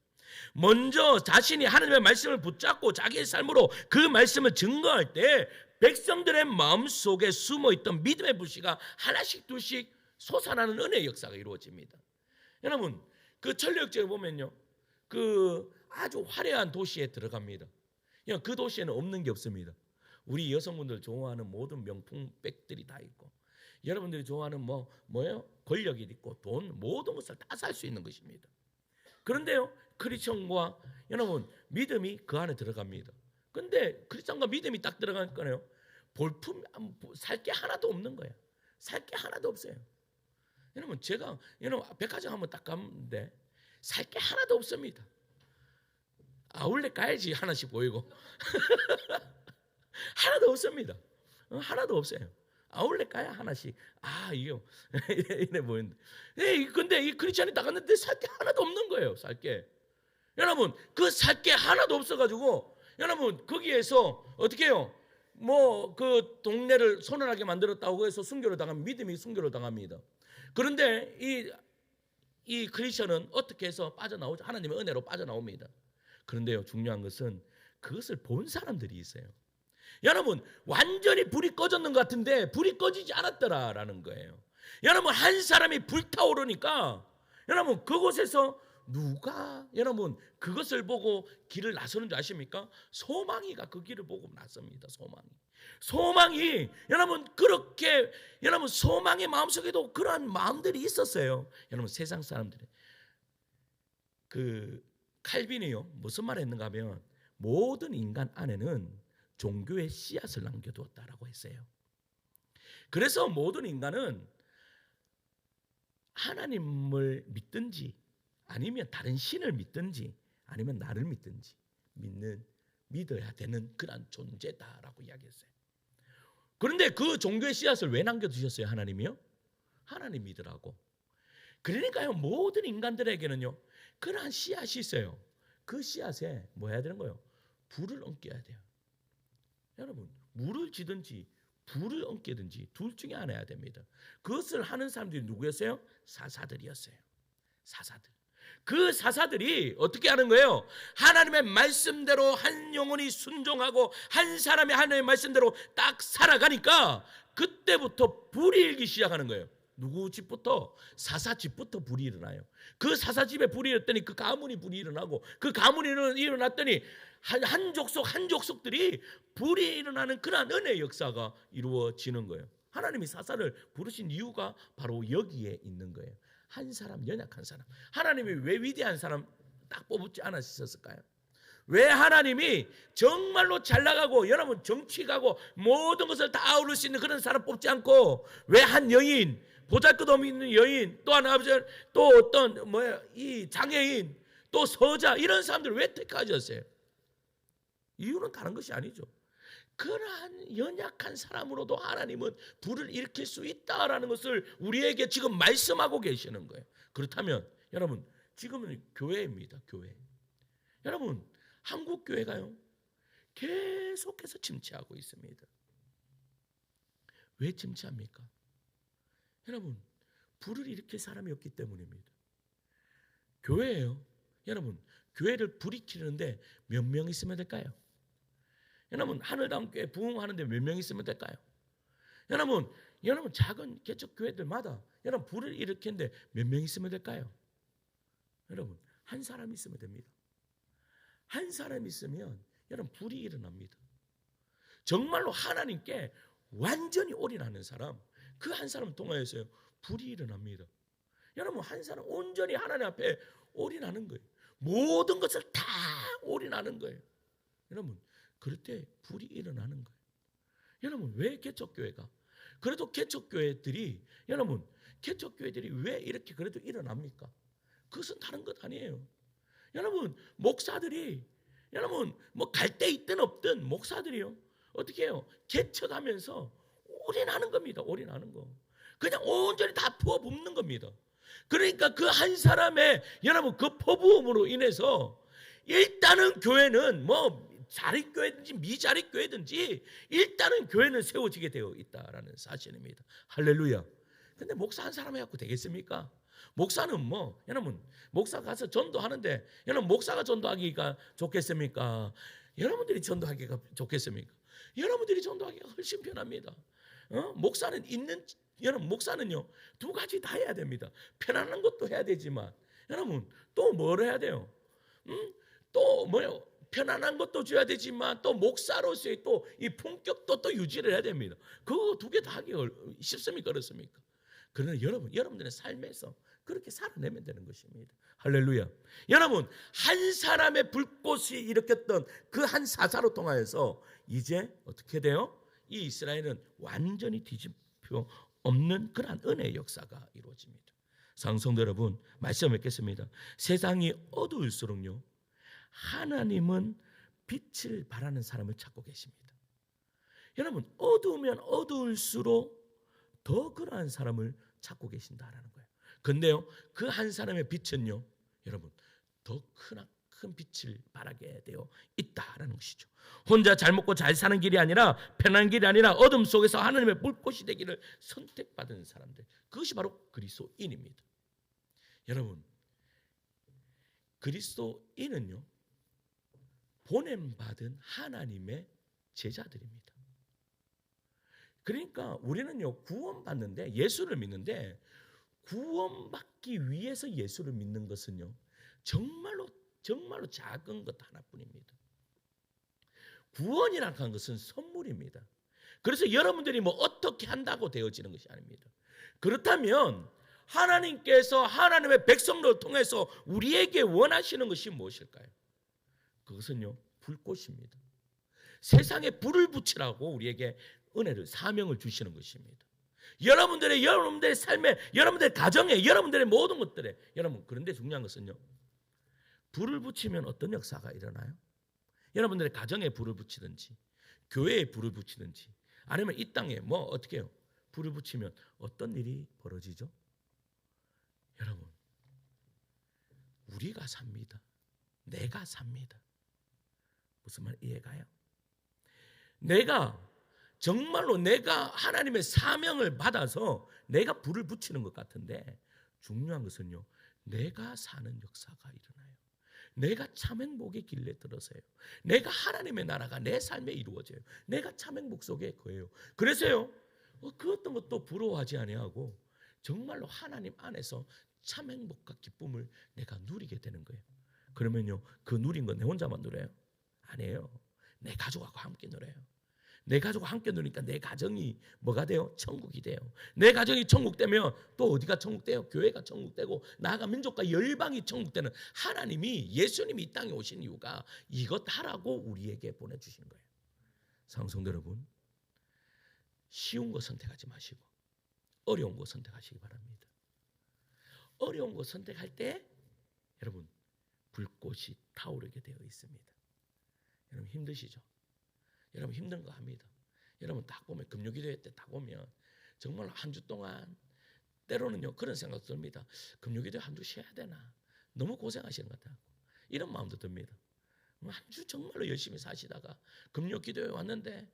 먼저 자신이 하나님의 말씀을 붙잡고 자기의 삶으로 그 말씀을 증거할 때 백성들의 마음속에 숨어있던 믿음의 불씨가 하나씩 둘씩 솟아나는 은혜의 역사가 이루어집니다. 여러분 그 천리역정에 보면요 그 아주 화려한 도시에 들어갑니다. 그 도시에는 없는 게 없습니다. 우리 여성분들 좋아하는 모든 명품 백들이 다 있고 여러분들이 좋아하는 뭐예요? 권력이 있고 돈 모든 것을 다 살 수 있는 것입니다. 그런데요 크리스천과 여러분 믿음이 그 안에 들어갑니다. 근데 크리스천과 믿음이 딱 들어가니까요 볼품 살 게 하나도 없는 거예요. 살 게 하나도 없어요. 여러분 제가 백화점 한번 딱 갔는데 살 게 하나도 없습니다. 아울렛 가야지 하나씩 보이고 하나도 없습니다. 하나도 없어요. 아울렛 가야 하나씩 이거 이래 보이는데 근데 이 크리스천이 나갔는데 살 게 하나도 없는 거예요. 살 게 여러분 그 살 게 하나도 없어가지고 여러분 거기에서 어떻게 해요? 그 동네를 손해나게 만들었다고 해서 순교를 당하면 믿음이 순교를 당합니다. 그런데 이 크리스천은 어떻게 해서 빠져나오죠? 하나님의 은혜로 빠져나옵니다. 그런데요 중요한 것은 그것을 본 사람들이 있어요. 여러분 완전히 불이 꺼졌는 것 같은데 불이 꺼지지 않았더라라는 거예요. 여러분 한 사람이 불타오르니까 여러분 그곳에서 누가 여러분 그것을 보고 길을 나서는 줄 아십니까? 소망이가 그 길을 보고 나섭니다. 소망이 여러분 그렇게 여러분 소망의 마음속에도 그러한 마음들이 있었어요. 여러분 세상 사람들이 그 칼빈이요 무슨 말을 했는가 하면 모든 인간 안에는 종교의 씨앗을 남겨두었다라고 했어요. 그래서 모든 인간은 하나님을 믿든지 아니면 다른 신을 믿든지 아니면 나를 믿든지 믿어야 되는 그런 존재다라고 이야기했어요. 그런데 그 종교의 씨앗을 왜 남겨두셨어요? 하나님이요? 하나님 믿으라고. 그러니까요 모든 인간들에게는요 그러한 씨앗이 있어요. 그 씨앗에 뭐 해야 되는 거예요? 불을 얹겨야 돼요. 여러분 물을 지든지 불을 얹기든지 둘 중에 하나 해야 됩니다. 그것을 하는 사람들이 누구였어요? 사사들이었어요. 사사들. 그 사사들이 어떻게 하는 거예요? 하나님의 말씀대로 한 영혼이 순종하고 한 사람이 하나님의 말씀대로 딱 살아가니까 그때부터 불이 일기 시작하는 거예요. 누구 집부터? 사사 집부터 불이 일어나요. 그 사사 집에 불이 일어났더니 그 가문이 불이 일어나고 그 가문이 일어났더니 한 족속들이 불이 일어나는 그러한 은혜의 역사가 이루어지는 거예요. 하나님이 사사를 부르신 이유가 바로 여기에 있는 거예요. 한 사람, 연약한 사람. 하나님이 왜 위대한 사람 딱 뽑지 않으셨을까요? 왜 하나님이 정말로 잘 나가고 여러분 정치 가고 모든 것을 다 아우를 수 있는 그런 사람 뽑지 않고 왜 한 여인, 보잘것없는 여인, 또 하나 또 어떤 이 장애인, 또 서자 이런 사람들을 왜 택하셨어요? 이유는 다른 것이 아니죠. 그러한 연약한 사람으로도 하나님은 불을 일으킬 수 있다라는 것을 우리에게 지금 말씀하고 계시는 거예요. 그렇다면 여러분 지금은 교회입니다. 교회. 여러분 한국 교회가요 계속해서 침체하고 있습니다. 왜 침체합니까? 여러분 불을 일으킬 사람이 없기 때문입니다. 교회예요. 여러분 교회를 불이키는데 몇 명 있으면 될까요? 여러분 하늘다운교회 부흥하는데 몇 명 있으면 될까요? 여러분 작은 개척 교회들마다 여러분 불을 일으키는데 몇 명 있으면 될까요? 여러분 한 사람 있으면 됩니다. 한 사람 있으면 여러분 불이 일어납니다. 정말로 하나님께 완전히 올인하는 사람, 그 한 사람 통하여서요 불이 일어납니다. 여러분 한 사람 온전히 하나님 앞에 올인하는 거예요. 모든 것을 다 올인하는 거예요. 여러분 그럴 때 불이 일어나는 거예요. 여러분 왜 개척교회가 그래도 개척교회들이 여러분 개척교회들이 왜 이렇게 그래도 일어납니까? 그것은 다른 것 아니에요. 여러분 목사들이 여러분 갈 데 있든 없든 목사들이요 어떻게 해요? 개척하면서 올인하는 겁니다. 올인하는 거. 그냥 온전히 다 부어붓는 겁니다. 그러니까 그 한 사람의 여러분 그 퍼부음으로 인해서 일단은 교회는 뭐 자립교회든지 미자립교회든지 일단은 교회는 세워지게 되어 있다라는 사실입니다. 할렐루야. 근데 목사 한 사람 해갖고 되겠습니까? 목사는 뭐 여러분 목사 가서 전도하는데 여러분 목사가 전도하기가 좋겠습니까? 여러분들이 전도하기가 좋겠습니까? 여러분들이 전도하기가 훨씬 편합니다. 목사는 여러분 목사는요 두 가지 다 해야 됩니다. 편안한 것도 해야 되지만 여러분 또 뭘 해야 돼요? 또 뭐요? 편안한 것도 줘야 되지만 또 목사로서의 또 이 품격도 또 유지를 해야 됩니다. 그거 두 개 다 하기 쉽습니까? 어렵습니까? 그러나 여러분들의 삶에서 그렇게 살아내면 되는 것입니다. 할렐루야. 여러분 한 사람의 불꽃이 일으켰던 그 한 사사로 통하여서 이제 어떻게 돼요? 이 이스라엘은 완전히 뒤집혀 없는 그러한 은혜의 역사가 이루어집니다. 사랑성도 여러분 말씀 맺겠습니다. 세상이 어두울수록요 하나님은 빛을 발하는 사람을 찾고 계십니다. 여러분 어두우면 어두울수록 더 그러한 사람을 찾고 계신다라는 거예요. 근데요 그 한 사람의 빛은요 여러분 더 큰 빛을 발하게 되어 있다라는 것이죠. 혼자 잘 먹고 잘 사는 길이 아니라 편한 길이 아니라 어둠 속에서 하나님의 불꽃이 되기를 선택받은 사람들, 그것이 바로 그리스도인입니다. 여러분 그리스도인은요 보냄받은 하나님의 제자들입니다. 그러니까 우리는요 구원받는데 예수를 믿는데 구원받기 위해서 예수를 믿는 것은요 정말로 작은 것 하나뿐입니다. 구원이라는 하는 것은 선물입니다. 그래서 여러분들이 뭐 어떻게 한다고 되어지는 것이 아닙니다. 그렇다면 하나님께서 하나님의 백성들을 통해서 우리에게 원하시는 것이 무엇일까요? 그것은요 불꽃입니다. 세상에 불을 붙이라고 우리에게 은혜를 사명을 주시는 것입니다. 여러분들의 삶에 여러분들의 가정에 여러분들의 모든 것들에 여러분 그런데 중요한 것은요 불을 붙이면 어떤 역사가 일어나요? 여러분들의 가정에 불을 붙이든지 교회에 불을 붙이든지 아니면 이 땅에 뭐 어떻게 해요? 불을 붙이면 어떤 일이 벌어지죠? 여러분 우리가 삽니다. 내가 삽니다. 무슨 말 이해가요? 정말로 내가 하나님의 사명을 받아서 내가 불을 붙이는 것 같은데 중요한 것은요 내가 사는 역사가 일어나요. 내가 참 행복의 길에 들어서요. 내가 하나님의 나라가 내 삶에 이루어져요. 내가 참 행복 속에 거해요. 그래서요 그 어떤 것도 부러워하지 아니하고 정말로 하나님 안에서 참 행복과 기쁨을 내가 누리게 되는 거예요. 그러면요 그 누린 건 내 혼자만 누려요? 아니에요. 내 가족하고 함께 누려요. 내 가족과 함께 누리니까 내 가정이 뭐가 돼요? 천국이 돼요. 내 가정이 천국 되면 또 어디가 천국 돼요? 교회가 천국 되고 나아가 민족과 열방이 천국 되는 하나님이 예수님이 이 땅에 오신 이유가 이것 하라고 우리에게 보내주신 거예요. 사랑성도 여러분 쉬운 거 선택하지 마시고 어려운 거 선택하시기 바랍니다. 어려운 거 선택할 때 여러분 불꽃이 타오르게 되어 있습니다. 여러분 힘드시죠? 여러분 힘든 거 합니다. 여러분 딱 보면 금요기도회 때 딱 보면 정말 한 주 동안 때로는요 그런 생각도 듭니다. 금요기도회 한 주 쉬어야 되나? 너무 고생하시는 것 같아요. 이런 마음도 듭니다. 한 주 정말로 열심히 사시다가 금요기도회 왔는데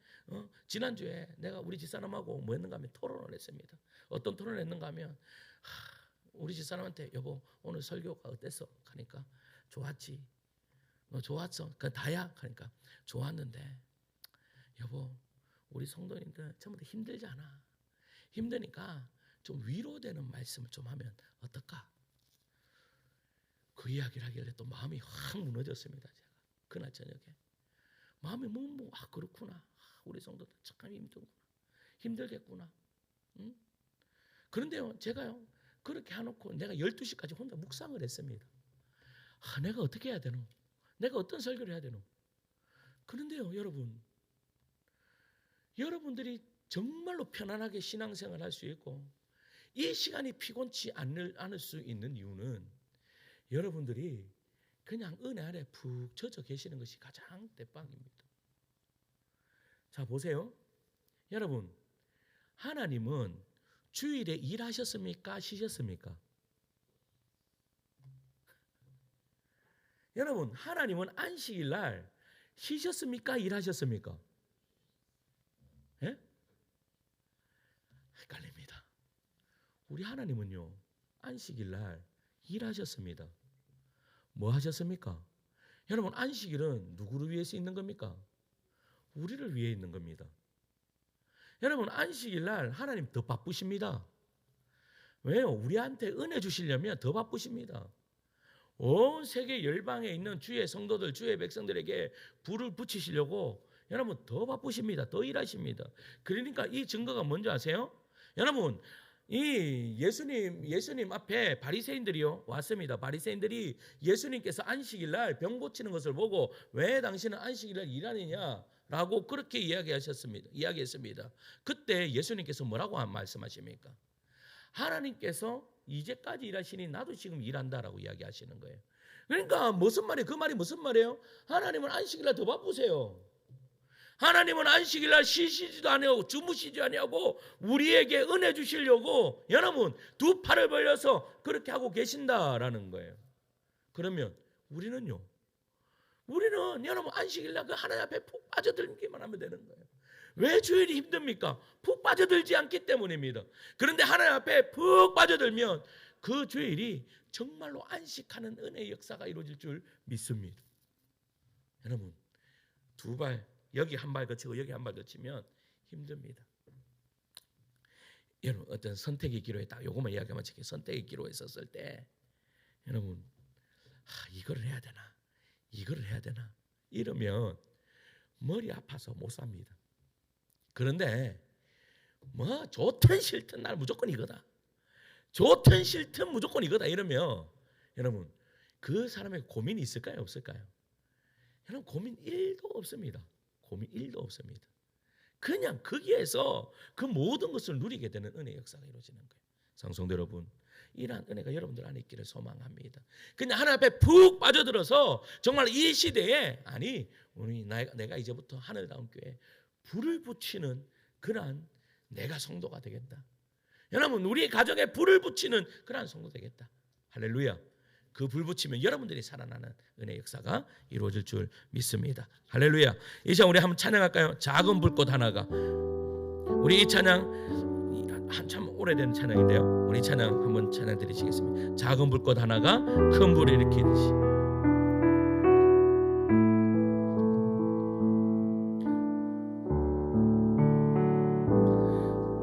지난주에 내가 우리 집사람하고 뭐 했는가 하면 토론을 했습니다. 어떤 토론을 했는가 하면 우리 집사람한테 여보 오늘 설교가 어땠어? 하니까 좋았지. 너 좋았어? 그 다야? 하니까 좋았는데 여보 우리 성도님들 전부 다 힘들잖아. 힘드니까 좀 위로되는 말씀을 좀 하면 어떨까? 그 이야기를 하길래 또 마음이 확 무너졌습니다. 제가 그날 저녁에 마음이 그렇구나. 우리 성도들 참 힘들겠구나. 응? 그런데요 제가요 그렇게 해놓고 내가 12시까지 혼자 묵상을 했습니다. 내가 어떻게 해야 되노? 내가 어떤 설교를 해야 되노? 그런데요 여러분들이 정말로 편안하게 신앙생활 할 수 있고 이 시간이 피곤치 않을 수 있는 이유는 여러분들이 그냥 은혜 아래 푹 젖어 계시는 것이 가장 대빵입니다. 자 보세요. 여러분 하나님은 주일에 일하셨습니까? 쉬셨습니까? 여러분, 하나님은 안식일 날 쉬셨습니까? 일하셨습니까? 예? 헷갈립니다. 우리 하나님은요, 안식일 날 일하셨습니다. 뭐 하셨습니까? 여러분, 안식일은 누구를 위해서 있는 겁니까? 우리를 위해 있는 겁니다. 여러분, 안식일 날 하나님 더 바쁘십니다. 왜요? 우리한테 은혜 주시려면 더 바쁘십니다. 온 세계 열방에 있는 주의 성도들, 주의 백성들에게 불을 붙이시려고 여러분 더 바쁘십니다. 더 일하십니다. 그러니까 이 증거가 뭔지 아세요? 여러분, 이 예수님 앞에 바리새인들이요 왔습니다. 바리새인들이 예수님께서 안식일 날 병 고치는 것을 보고 왜 당신은 안식일 날 일하느냐라고 그렇게 이야기했습니다. 그때 예수님께서 뭐라고 말씀하십니까? 하나님께서 이제까지 일하시니 나도 지금 일한다라고 이야기하시는 거예요. 그러니까 무슨 말이에요? 그 말이 무슨 말이에요? 하나님은 안식일 날 더 바쁘세요. 하나님은 안식일 날 쉬시지도 아니하고 주무시지 아니하고 우리에게 은혜 주시려고 여러분 두 팔을 벌려서 그렇게 하고 계신다라는 거예요. 그러면 우리는 여러분 안식일 날 그 하나님 앞에 푹 빠져들기만 하면 되는 거예요. 왜 주일이 힘듭니까? 푹 빠져들지 않기 때문입니다. 그런데 하나님 앞에 푹 빠져들면 그 주일이 정말로 안식하는 은혜의 역사가 이루어질 줄 믿습니다. 여러분, 두 발, 여기 한 발 거치고 여기 한 발 거치면 힘듭니다. 여러분, 어떤 선택의 기로에 딱 요것만 이야기하면 제가 선택의 기로에 섰을 때 여러분, 이거를 해야 되나 이거를 해야 되나 이러면 머리 아파서 못 삽니다. 그런데 뭐 좋든 싫든 날 무조건 이거다. 좋든 싫든 무조건 이거다 이러면 여러분 그 사람의 고민이 있을까요? 없을까요? 여러분 고민 1도 없습니다. 고민 1도 없습니다. 그냥 거기에서 그 모든 것을 누리게 되는 은혜의 역사가 이루어지는 거예요. 성도 여러분, 이러한 은혜가 여러분들 안에 있기를 소망합니다. 그냥 하나님 앞에 푹 빠져들어서 정말 이 시대에 내가 이제부터 하늘다운 교회 불을 붙이는 그러한 내가 성도가 되겠다. 여러분 우리 가정에 불을 붙이는 그러한 성도 되겠다. 할렐루야. 그 불 붙이면 여러분들이 살아나는 은혜의 역사가 이루어질 줄 믿습니다. 할렐루야. 이제 우리 한번 찬양할까요? 작은 불꽃 하나가. 우리 이 찬양 한참 오래된 찬양인데요. 우리 찬양 한번 찬양 드리시겠습니다. 작은 불꽃 하나가 큰 불을 일으키듯이.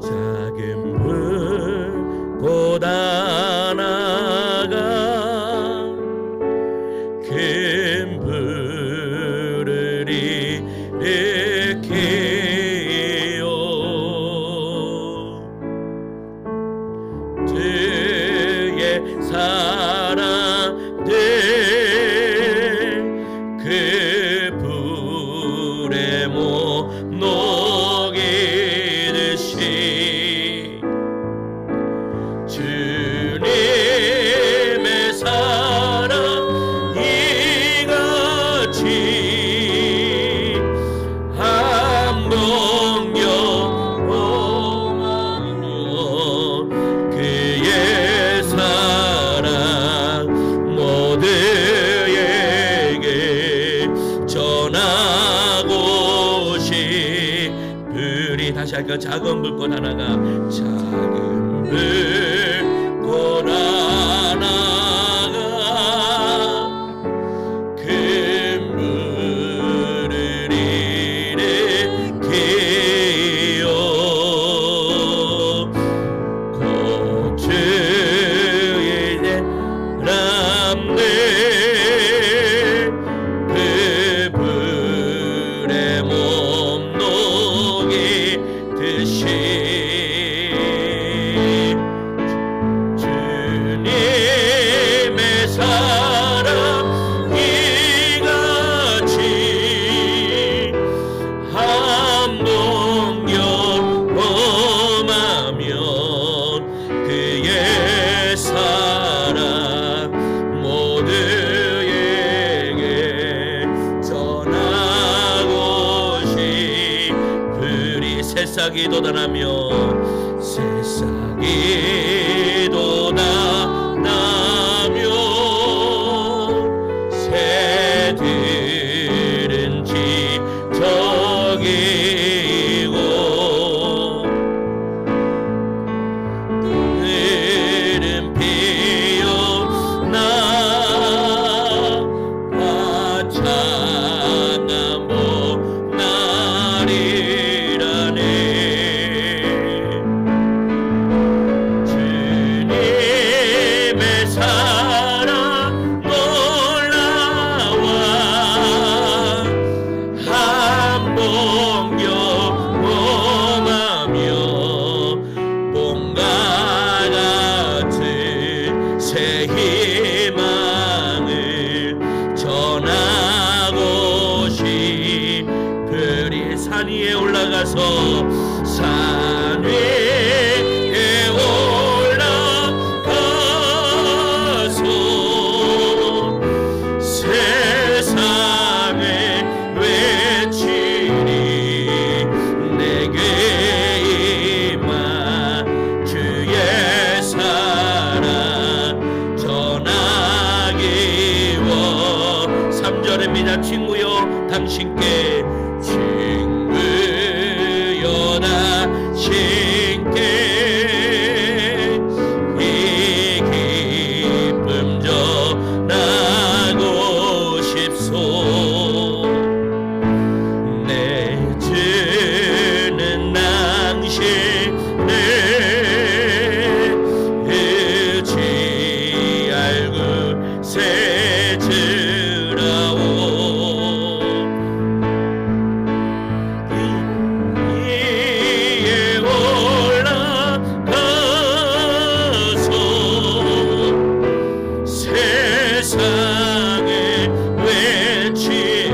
작은 불꽃 하나가 큰 불을 일으키요. 주의 사랑들 그 불에 못 녹이듯이 주님의 사랑 이같이 한 번 경험하면 그의 사랑 모두에게 전하고 싶으리. 다시 할까? 작은 불꽃 하나가 작은 불꽃 하나가 큰 불을 일으키요. 곧 주의 사람들 그 불에 몸 녹이듯이 주님의 사랑 이같이 한 번 경험하면 그의 사랑 모두에게 전하고 싶으리. 새싹이 돋아나며 새싹이 돋아나며 새 고백합니다. 친구여 당신께, 친구여 당신께 이 기쁨 전하고 싶소. 내 주는 당신을 의지 알고 세주라오. 위에 올라가서 세상에 외치리.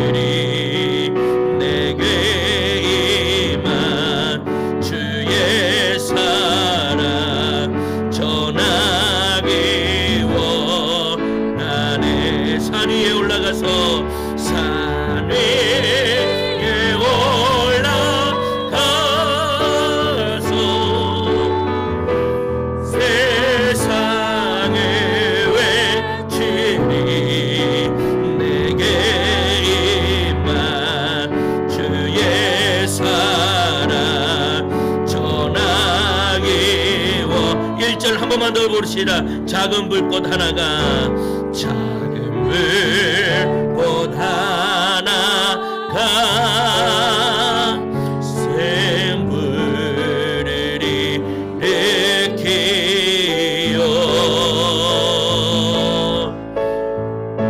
내게 임한 주의 사랑 전하기 원하네. 산 위에 올라가서, 산 위에 올라가서 세상에 외치리. 내게 임한 주의 사랑 전하기 원. 1절 한 번만 더 부르시라. 작은 불꽃 하나가, 작은 불꽃 하나가 센 불을 일으키어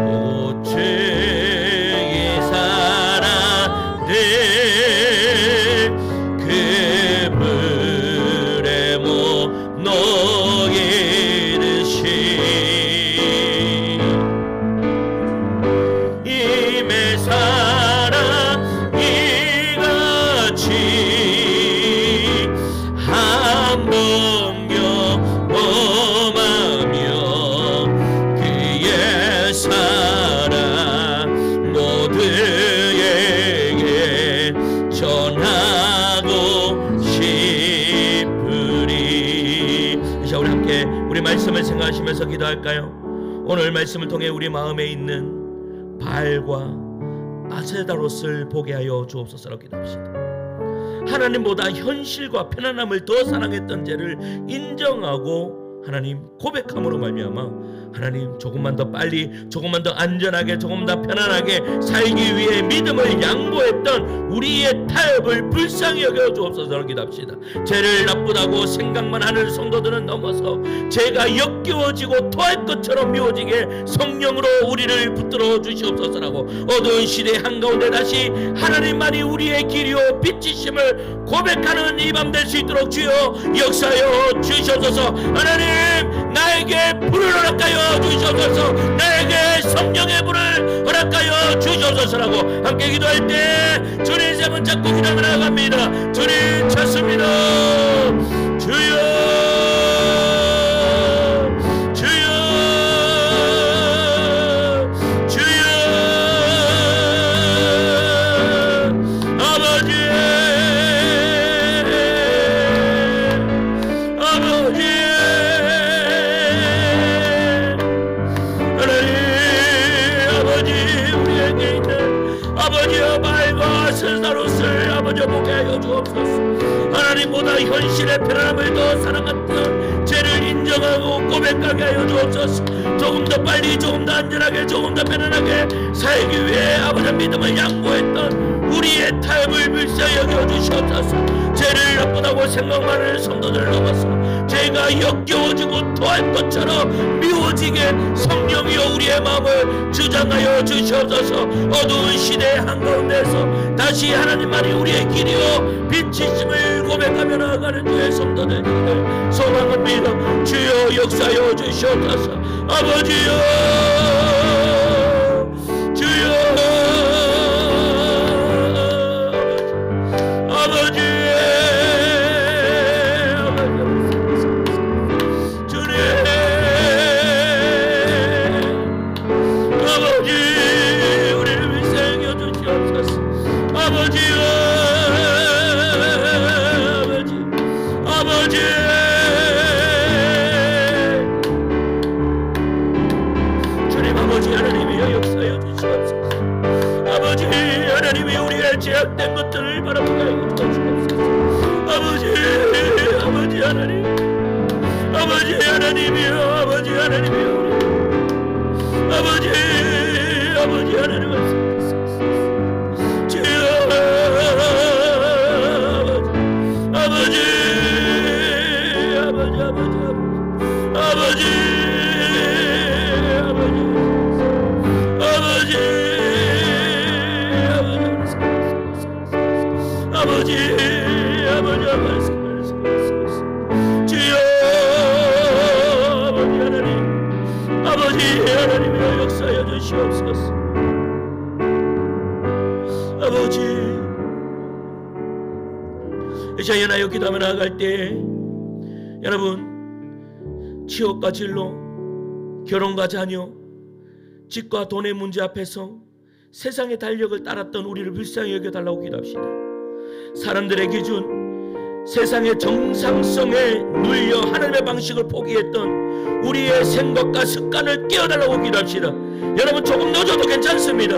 오층이 사람들 그 불에 못 녹이듯이 임의 사랑이 같이 한 번 경험하며 그의 사랑 모두에게 전하고 싶으리. 자, 우리 함께 우리 말씀을 생각하시면서 기도할까요? 오늘 말씀을 통해 우리 마음에 있는 바알과 아세다롯을 보게 하여 주옵소서라고 기도합시다. 하나님보다 현실과 편안함을 더 사랑했던 죄를 인정하고 하나님 고백함으로 말미암아 하나님 조금만 더 빨리, 조금만 더 안전하게, 조금 더 편안하게 살기 위해 믿음을 양보했던 우리의 타협을 불쌍히 여겨 주옵소서라고 기도합시다. 죄를 나쁘다고 생각만 하는 성도들은 넘어서 죄가 역겨워지고 토할 것처럼 미워지게 성령으로 우리를 붙들어 주시옵소서라고, 어두운 시대 한가운데 다시 하나님만이 우리의 길이요 빛이심을 고백하는 이 밤 될 수 있도록 주여 역사여 주시옵소서. 하나님 나에게 불을 허락하여 주시옵소서. 나에게 성령의 불을 허락하여 주시옵소서라고 함께 기도할 때 주님 세 번 잡고 기도하며 나아갑니다. 주님 찾습니다. 주여 주여 주여 아버지 아버지 아버지여 말과 아세다롯을 아버지 보게 하여 주옵소서. 하나님보다 현실의 편안함을 더 사랑했던 죄를 인정하고 고백하게 하여 주옵소서. 조금 더 빨리, 조금 더 안전하게, 조금 더 편안하게 살기 위해 아버지 믿음을 양보했던 우리의 타협을 불쌍히 여겨 주시옵소서. 죄를 나쁘다고 생각만 하는 성도들을 넘어서 죄가 역겨워지고 토할 것처럼 미워지게 성령이여 우리의 마음을 주장하여 주시옵소서. 어두운 시대의 한가운데서 다시 하나님만이 우리의 길이요 빛이심을 고백하며 나아가는 주의 성도들을 소망합니다. 주여 역사여 주시옵소서. 아버지여 주여 아버지 주님 아버지 우리를 위생여 주시옵소서. 아버지여 아버지 주님 아버지 하나님이여 역사여 주시옵소서. 아버지 하나님이 우리의 제약된 것들을 바라보게 하여 주옵소서. 아버지 하나님, 아버지 하나님이여, 아버지 하나님이여, 아버지 하나님 주여, 아버지 주여, 아버지 하나님이여 역사하여 주시옵소서. 아버지 이제 연하여 기도하며 나아갈 때 여러분 취업과 진로, 결혼과 자녀, 집과 돈의 문제 앞에서 세상의 달력을 따랐던 우리를 불쌍히 여겨달라고 기도합시다. 사람들의 기준, 세상의 정상성에 눌려 하나님의 방식을 포기했던 우리의 생각과 습관을 깨어달라고 기도합시다. 여러분 조금 늦어도 괜찮습니다.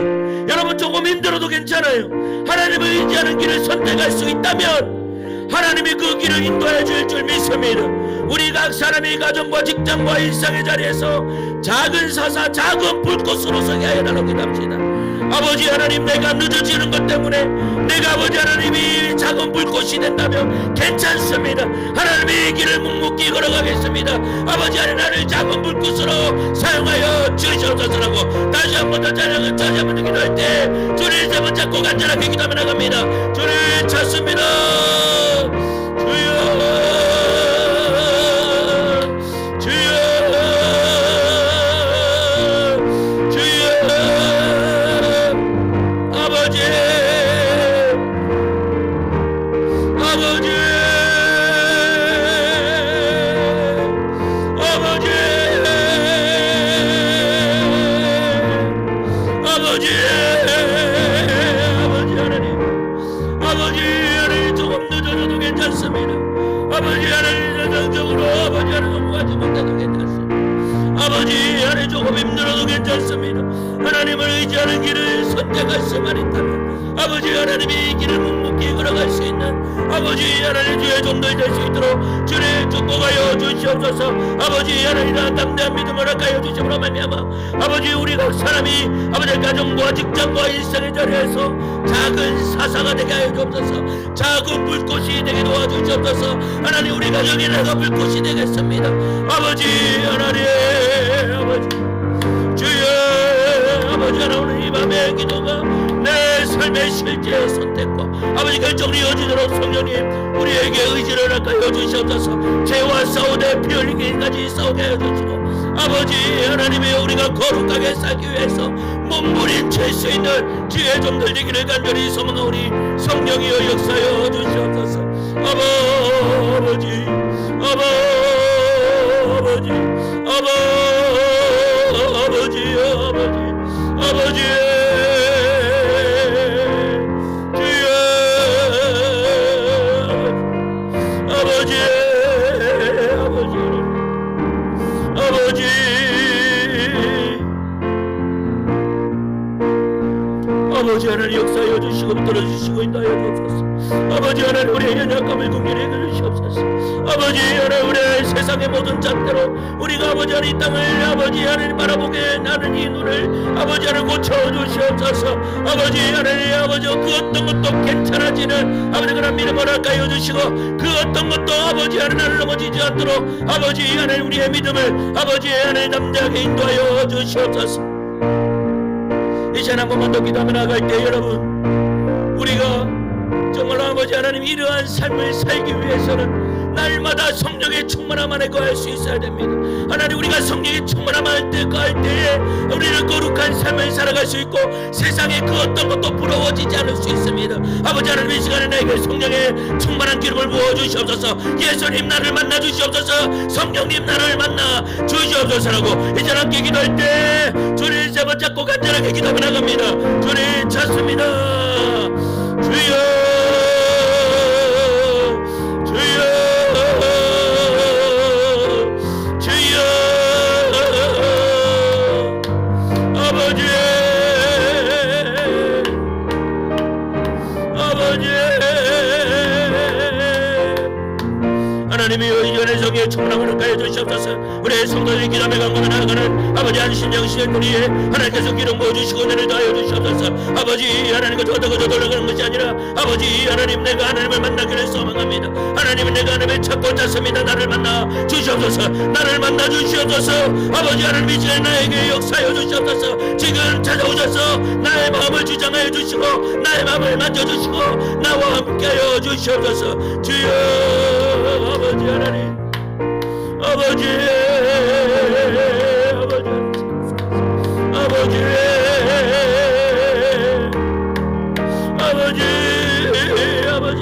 여러분 조금 힘들어도 괜찮아요. 하나님을 의지하는 길을 선택할 수 있다면 하나님이 그 길을 인도해 줄 줄 믿습니다. 우리 각 사람이 가정과 직장과 일상의 자리에서 작은 사사, 작은 불꽃으로 서게 하여 달라고 기도합시다. 아버지 하나님, 내가 늦어지는 것 때문에 내가 아버지 하나님이 작은 불꽃이 된다면 괜찮습니다. 하나님의 길을 묵묵히 걸어가겠습니다. 아버지 하나님, 나를 작은 불꽃으로 사용하여 주시옵소서라고 다시 한 번 더 기도할 때 주님 세 번 잡고 간절하게 기도하며 나갑니다. 주님 찾습니다. 아버지 하나님, 세상적으로 아버지 하나님 공부하지 못해도 괜찮습니다. 아버지 하나님 조금 힘들어도 괜찮습니다. 하나님을 의지하는 길을 선택할 수만 있다면 아버지 하나님이 이 길을 묵묵히 걸어갈 수 있는 아버지 하나님 주의 종들 될 수 있도록 주님 축복하여 주시옵소서. 아버지 하나님, 담대한 믿음을 하여 주시므로 말미암아 아버지 우리 각 사람이 아버지 가정과 직장과 일상의 자리에서 작은 사사가 되게 하여 주옵소서. 작은 불꽃이 되게 도와주시옵소서. 하나님, 우리 가정이 내가 불꽃이 되겠습니다. 아버지 하나님, 아버지 주여, 아버지 하나님, 오늘 이 밤의 기도가 내 삶의 실제 선택과 아버지 결정이 이어지도록 성령님 우리에게 의지를 하여 주시옵소서. 죄와 싸우되 피 흘리기까지 싸우게 하여 주시고 아버지 하나님의 우리가 거룩하게 살기 위해서 몸부림칠 수 있는 지혜 좀들 되기를 간절히 소망하오니 성령이여 역사하여 주시옵소서. 아버지 아버지 하나님 역사하여 주시고 들어주시고 인도하여 주옵소서. 아버지 하나님, 우리의 연약함을 긍휼히 여겨주시옵소서. 아버지 하나님, 우리의 세상의 모든 잣대로 우리가 아버지 하나님 이 땅을 아버지 하나님 바라보게 나는 이 눈을 아버지 하나님 고쳐주시옵소서. 아버지 하나님, 아버지 그 어떤 것도 괜찮아지는 아버지 그런 믿음을 하여 주시고 그 어떤 것도 아버지 하나님 나를 넘어지지 않도록 아버지 하나님 우리의 믿음을 아버지 하나님 담대하게 인도하여 주시옵소서. 이제 한 번만 더 기도하며 나갈 때 여러분, 우리가 정말로 아버지 하나님 이러한 삶을 살기 위해서는 날마다 성령의 충만함 안에 거할 수 있어야 됩니다. 하나님, 우리가 성령의 충만함 안에 거할 때에 우리는 거룩한 삶을 살아갈 수 있고 세상에 그 어떤 것도 부러워지지 않을 수 있습니다. 아버지 하나님, 이 시간에 나에게 성령의 충만한 기름을 부어주시옵소서. 예수님 나를 만나 주시옵소서. 성령님 나를 만나 주시옵소서라고 이제 함께 기도할 때 주님 세 번 잡고 간절하게 기도하며 나갑니다. 주님 찾습니다. 주여, 우리의 충만함을 가해 주시옵소서. 우리의 성도들이 기도하며 강구하며 나아가는 아버지 안신영신의 뿌리에 하나님께서 기름 부어주시고 은혜를 더하여 주시옵소서. 아버지 하나님과 저다가 돌아가는 것이 아니라 아버지 하나님 내가 하나님을 만나기를 소망합니다. 하나님은 내가 하나님을 찾고 찾습니다. 나를 만나 주시옵소서. 나를 만나 주시옵소서. 아버지 하나님 이 시간에 나에게 역사하여 주시옵소서. 지금 찾아오셔서 나의 마음을 주장하여 주시고 나의 마음을 만져주시고 나와 함께하여 주시옵소서. 주여 아버지 하나님 아버지 아버지 아버지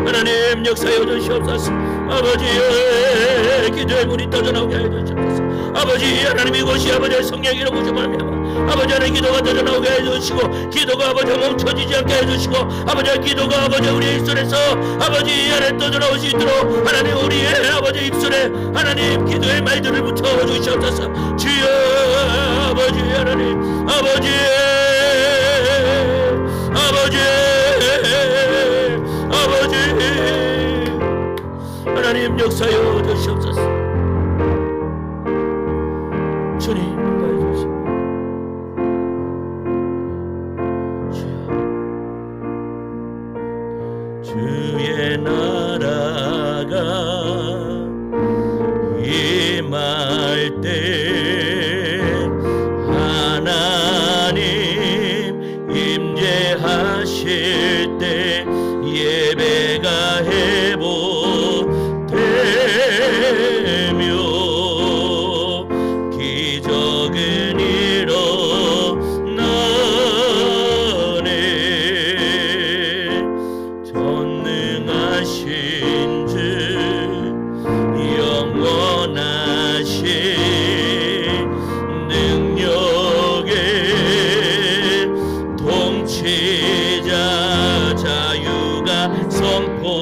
하나님 역사여 주시옵소서. 아버지의 기도의 물이 터져나오게 하여 주시옵소서. 아버지 하나님 이곳이 아버지의 성령이로 부족합니다. 아버지 하나님 기도가 터져나오게 해주시고 기도가 아버지 멈춰지지 않게 해주시고 아버지의 기도가 아버지 우리의 입술에서 아버지 하나님 터져나올 수 있도록 하나님 우리의 아버지 입술에 하나님 기도의 말들을 붙여주시옵소서. 주여 아버지 하나님 아버지 하나님 역사여 주시옵소서. 주님 인도해 주시옵소서. 주의 나라가 임할 때 하나님 임재하실 때 예배가 회복되며 기적은 일어나네. 전능하신 주 영원하신 능력의 통치자 자유가 선포되며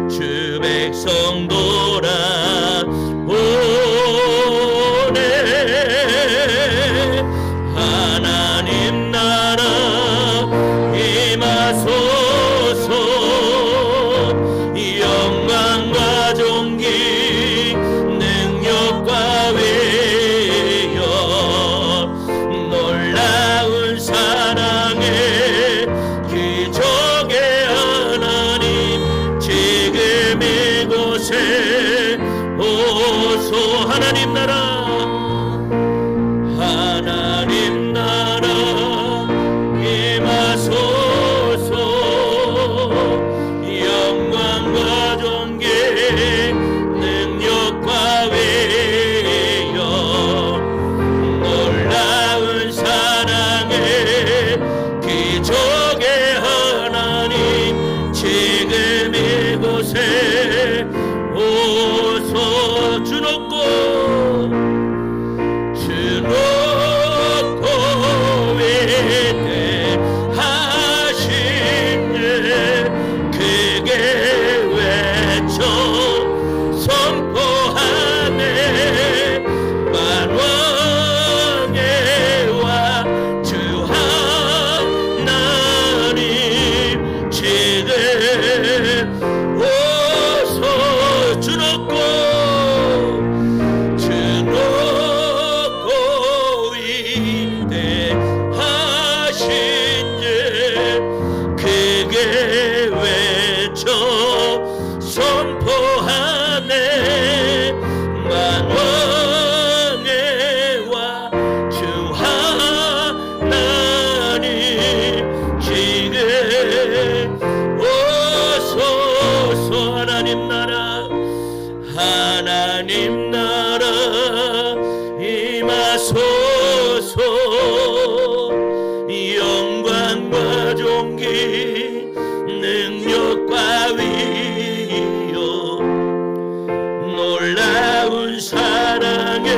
주 백성 돌아오네. 하나님 나라 임하소서. 영광과 존귀 능력과 위엄 놀라운 사랑의 기적의 하나님 지금 이곳에 오소. 하나님 나라 하나님 나라 임하소서. 영광과 존귀 능력과 위엄 놀라운 사랑의 기적의 하나님 지금 이곳에 오소. 주 높고 위대하신 예 크게 외쳐 선포하네. 만왕의 왕 주 하나님 지금 오소. 주 높고 위대하신 예 크게 외쳐 선포하네. 만왕의 왕 주 하나님 지금 오소서. 하나님 나라 하나님 나라 임하소서. 영광과 존귀 능력과 위엄 놀라운 사랑의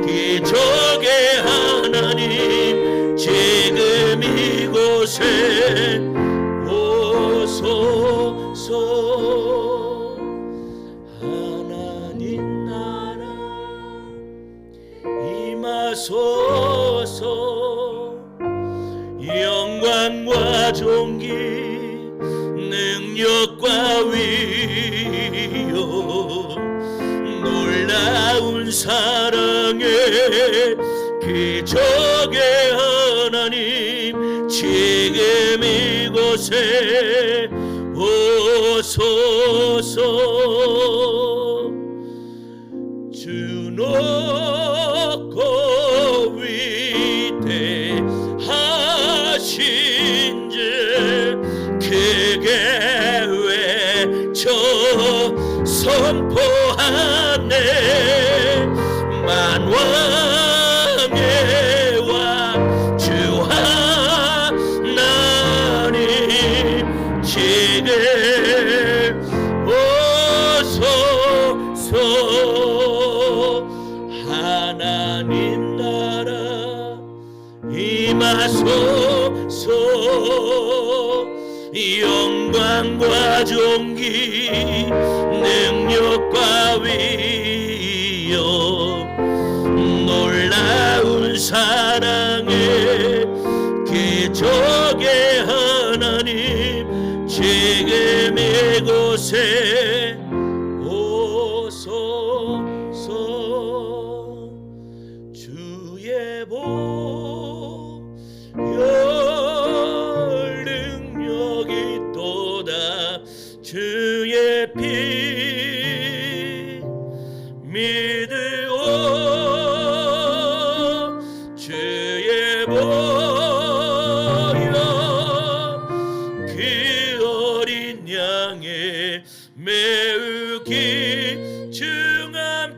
기적의 하나님 지금 이곳에 오소서. 하나님 나라 임하소서. 영광과 존귀 능력과 위요 놀라운 사랑의 기적의 하나님 지금 이곳에 오소서. 주 높고 위대하신 주 크게 외쳐 선포하네. 만왕의 왕 주 하나님 지금 오소서. 하나님 나라 임하소서. 영광과 존귀 능력과 위엄 놀라운 사랑의 기적의 하나님 지금 이곳에 오소서. 주의 보혈 능력이 또다 주의 피 믿으오. 주의 보혈 그 어린 양의 매우 귀중한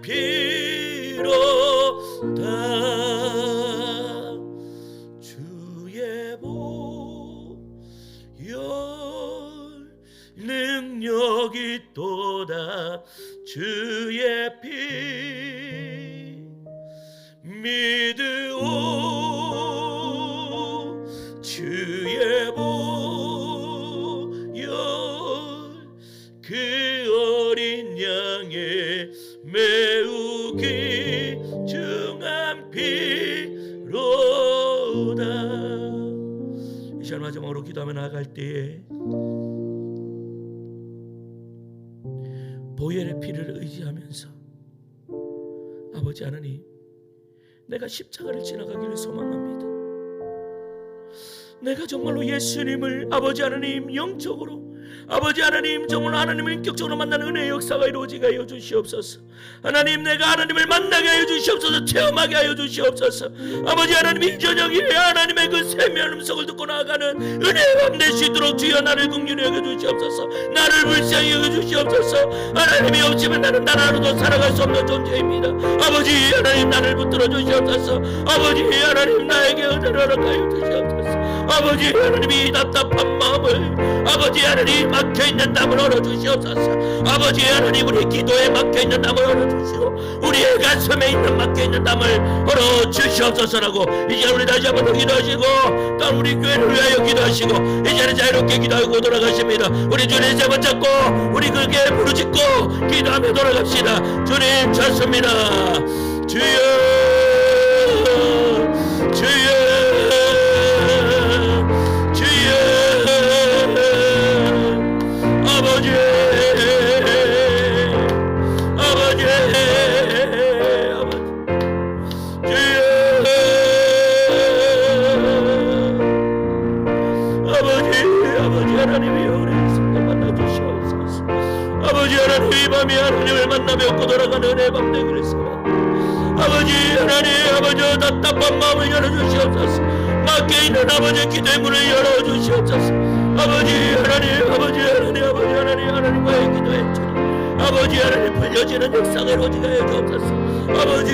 피로다. 주의 보혈 능력이 또다 주의 피 믿으오. 주의 보혈 그 어린 양의 매우 귀중한 피로다. 이 시간 마지막으로 기도하며 나아갈 때에 보혈의 피를 의지하면서 아버지 하나님, 내가 십자가를 지나가기를 소망합니다. 내가 정말로 예수님을 아버지 하나님 영적으로 아버지 하나님 정말 하나님을 인격적으로 만나는 은혜의 역사가 이루어지게 하여 주시옵소서. 하나님, 내가 하나님을 만나게 하여 주시옵소서. 체험하게 하여 주시옵소서. 아버지 하나님, 이 저녁에 하나님의 그 세미한 음성을 듣고 나아가는 은혜의 밤 될 수 있도록 주여 나를 긍휼히 여겨 주시옵소서. 나를 불쌍히 여겨 주시옵소서. 하나님이 없으면 나는 단 하루도 살아갈 수 없는 존재입니다. 아버지 하나님, 나를 붙들어 주시옵소서. 아버지 하나님, 나에게 은혜를 허락하여 주시옵소서. 아버지 하나님, 이 답답한 마음을 아버지 하나님 막혀있는 담을 열어주시옵소서. 아버지 하나님, 우리 기도에 막혀있는 담을 열어주시고 우리의 가슴에 있는 막혀있는 담을 열어주시옵소서라고 이제 우리 다시 한번 더 기도하시고 또 우리 교회를 위하여 기도하시고 이제는 자유롭게 기도하고 돌아가십니다. 우리 주님 세번 잡고 우리 그게 부르짖고 기도하며 돌아갑시다. 주님 찾습니다. 주여 주여 이 밤이 하나님을 만나 뵙고 돌아가는 은혜의 밤 되기를 소원합니다. 아버지 하나님, 아버지 답답한 마음을 열어주시옵소서. 막혀있는 아버지 기도의 문을 열어주시옵소서. 아버지 하나님, 아버지 하나님, 아버지 하나님, 하나님과의 기도의 주님, 아버지 하나님, 풀려지는 역사가 이루어지게 해 주옵소서. 아버지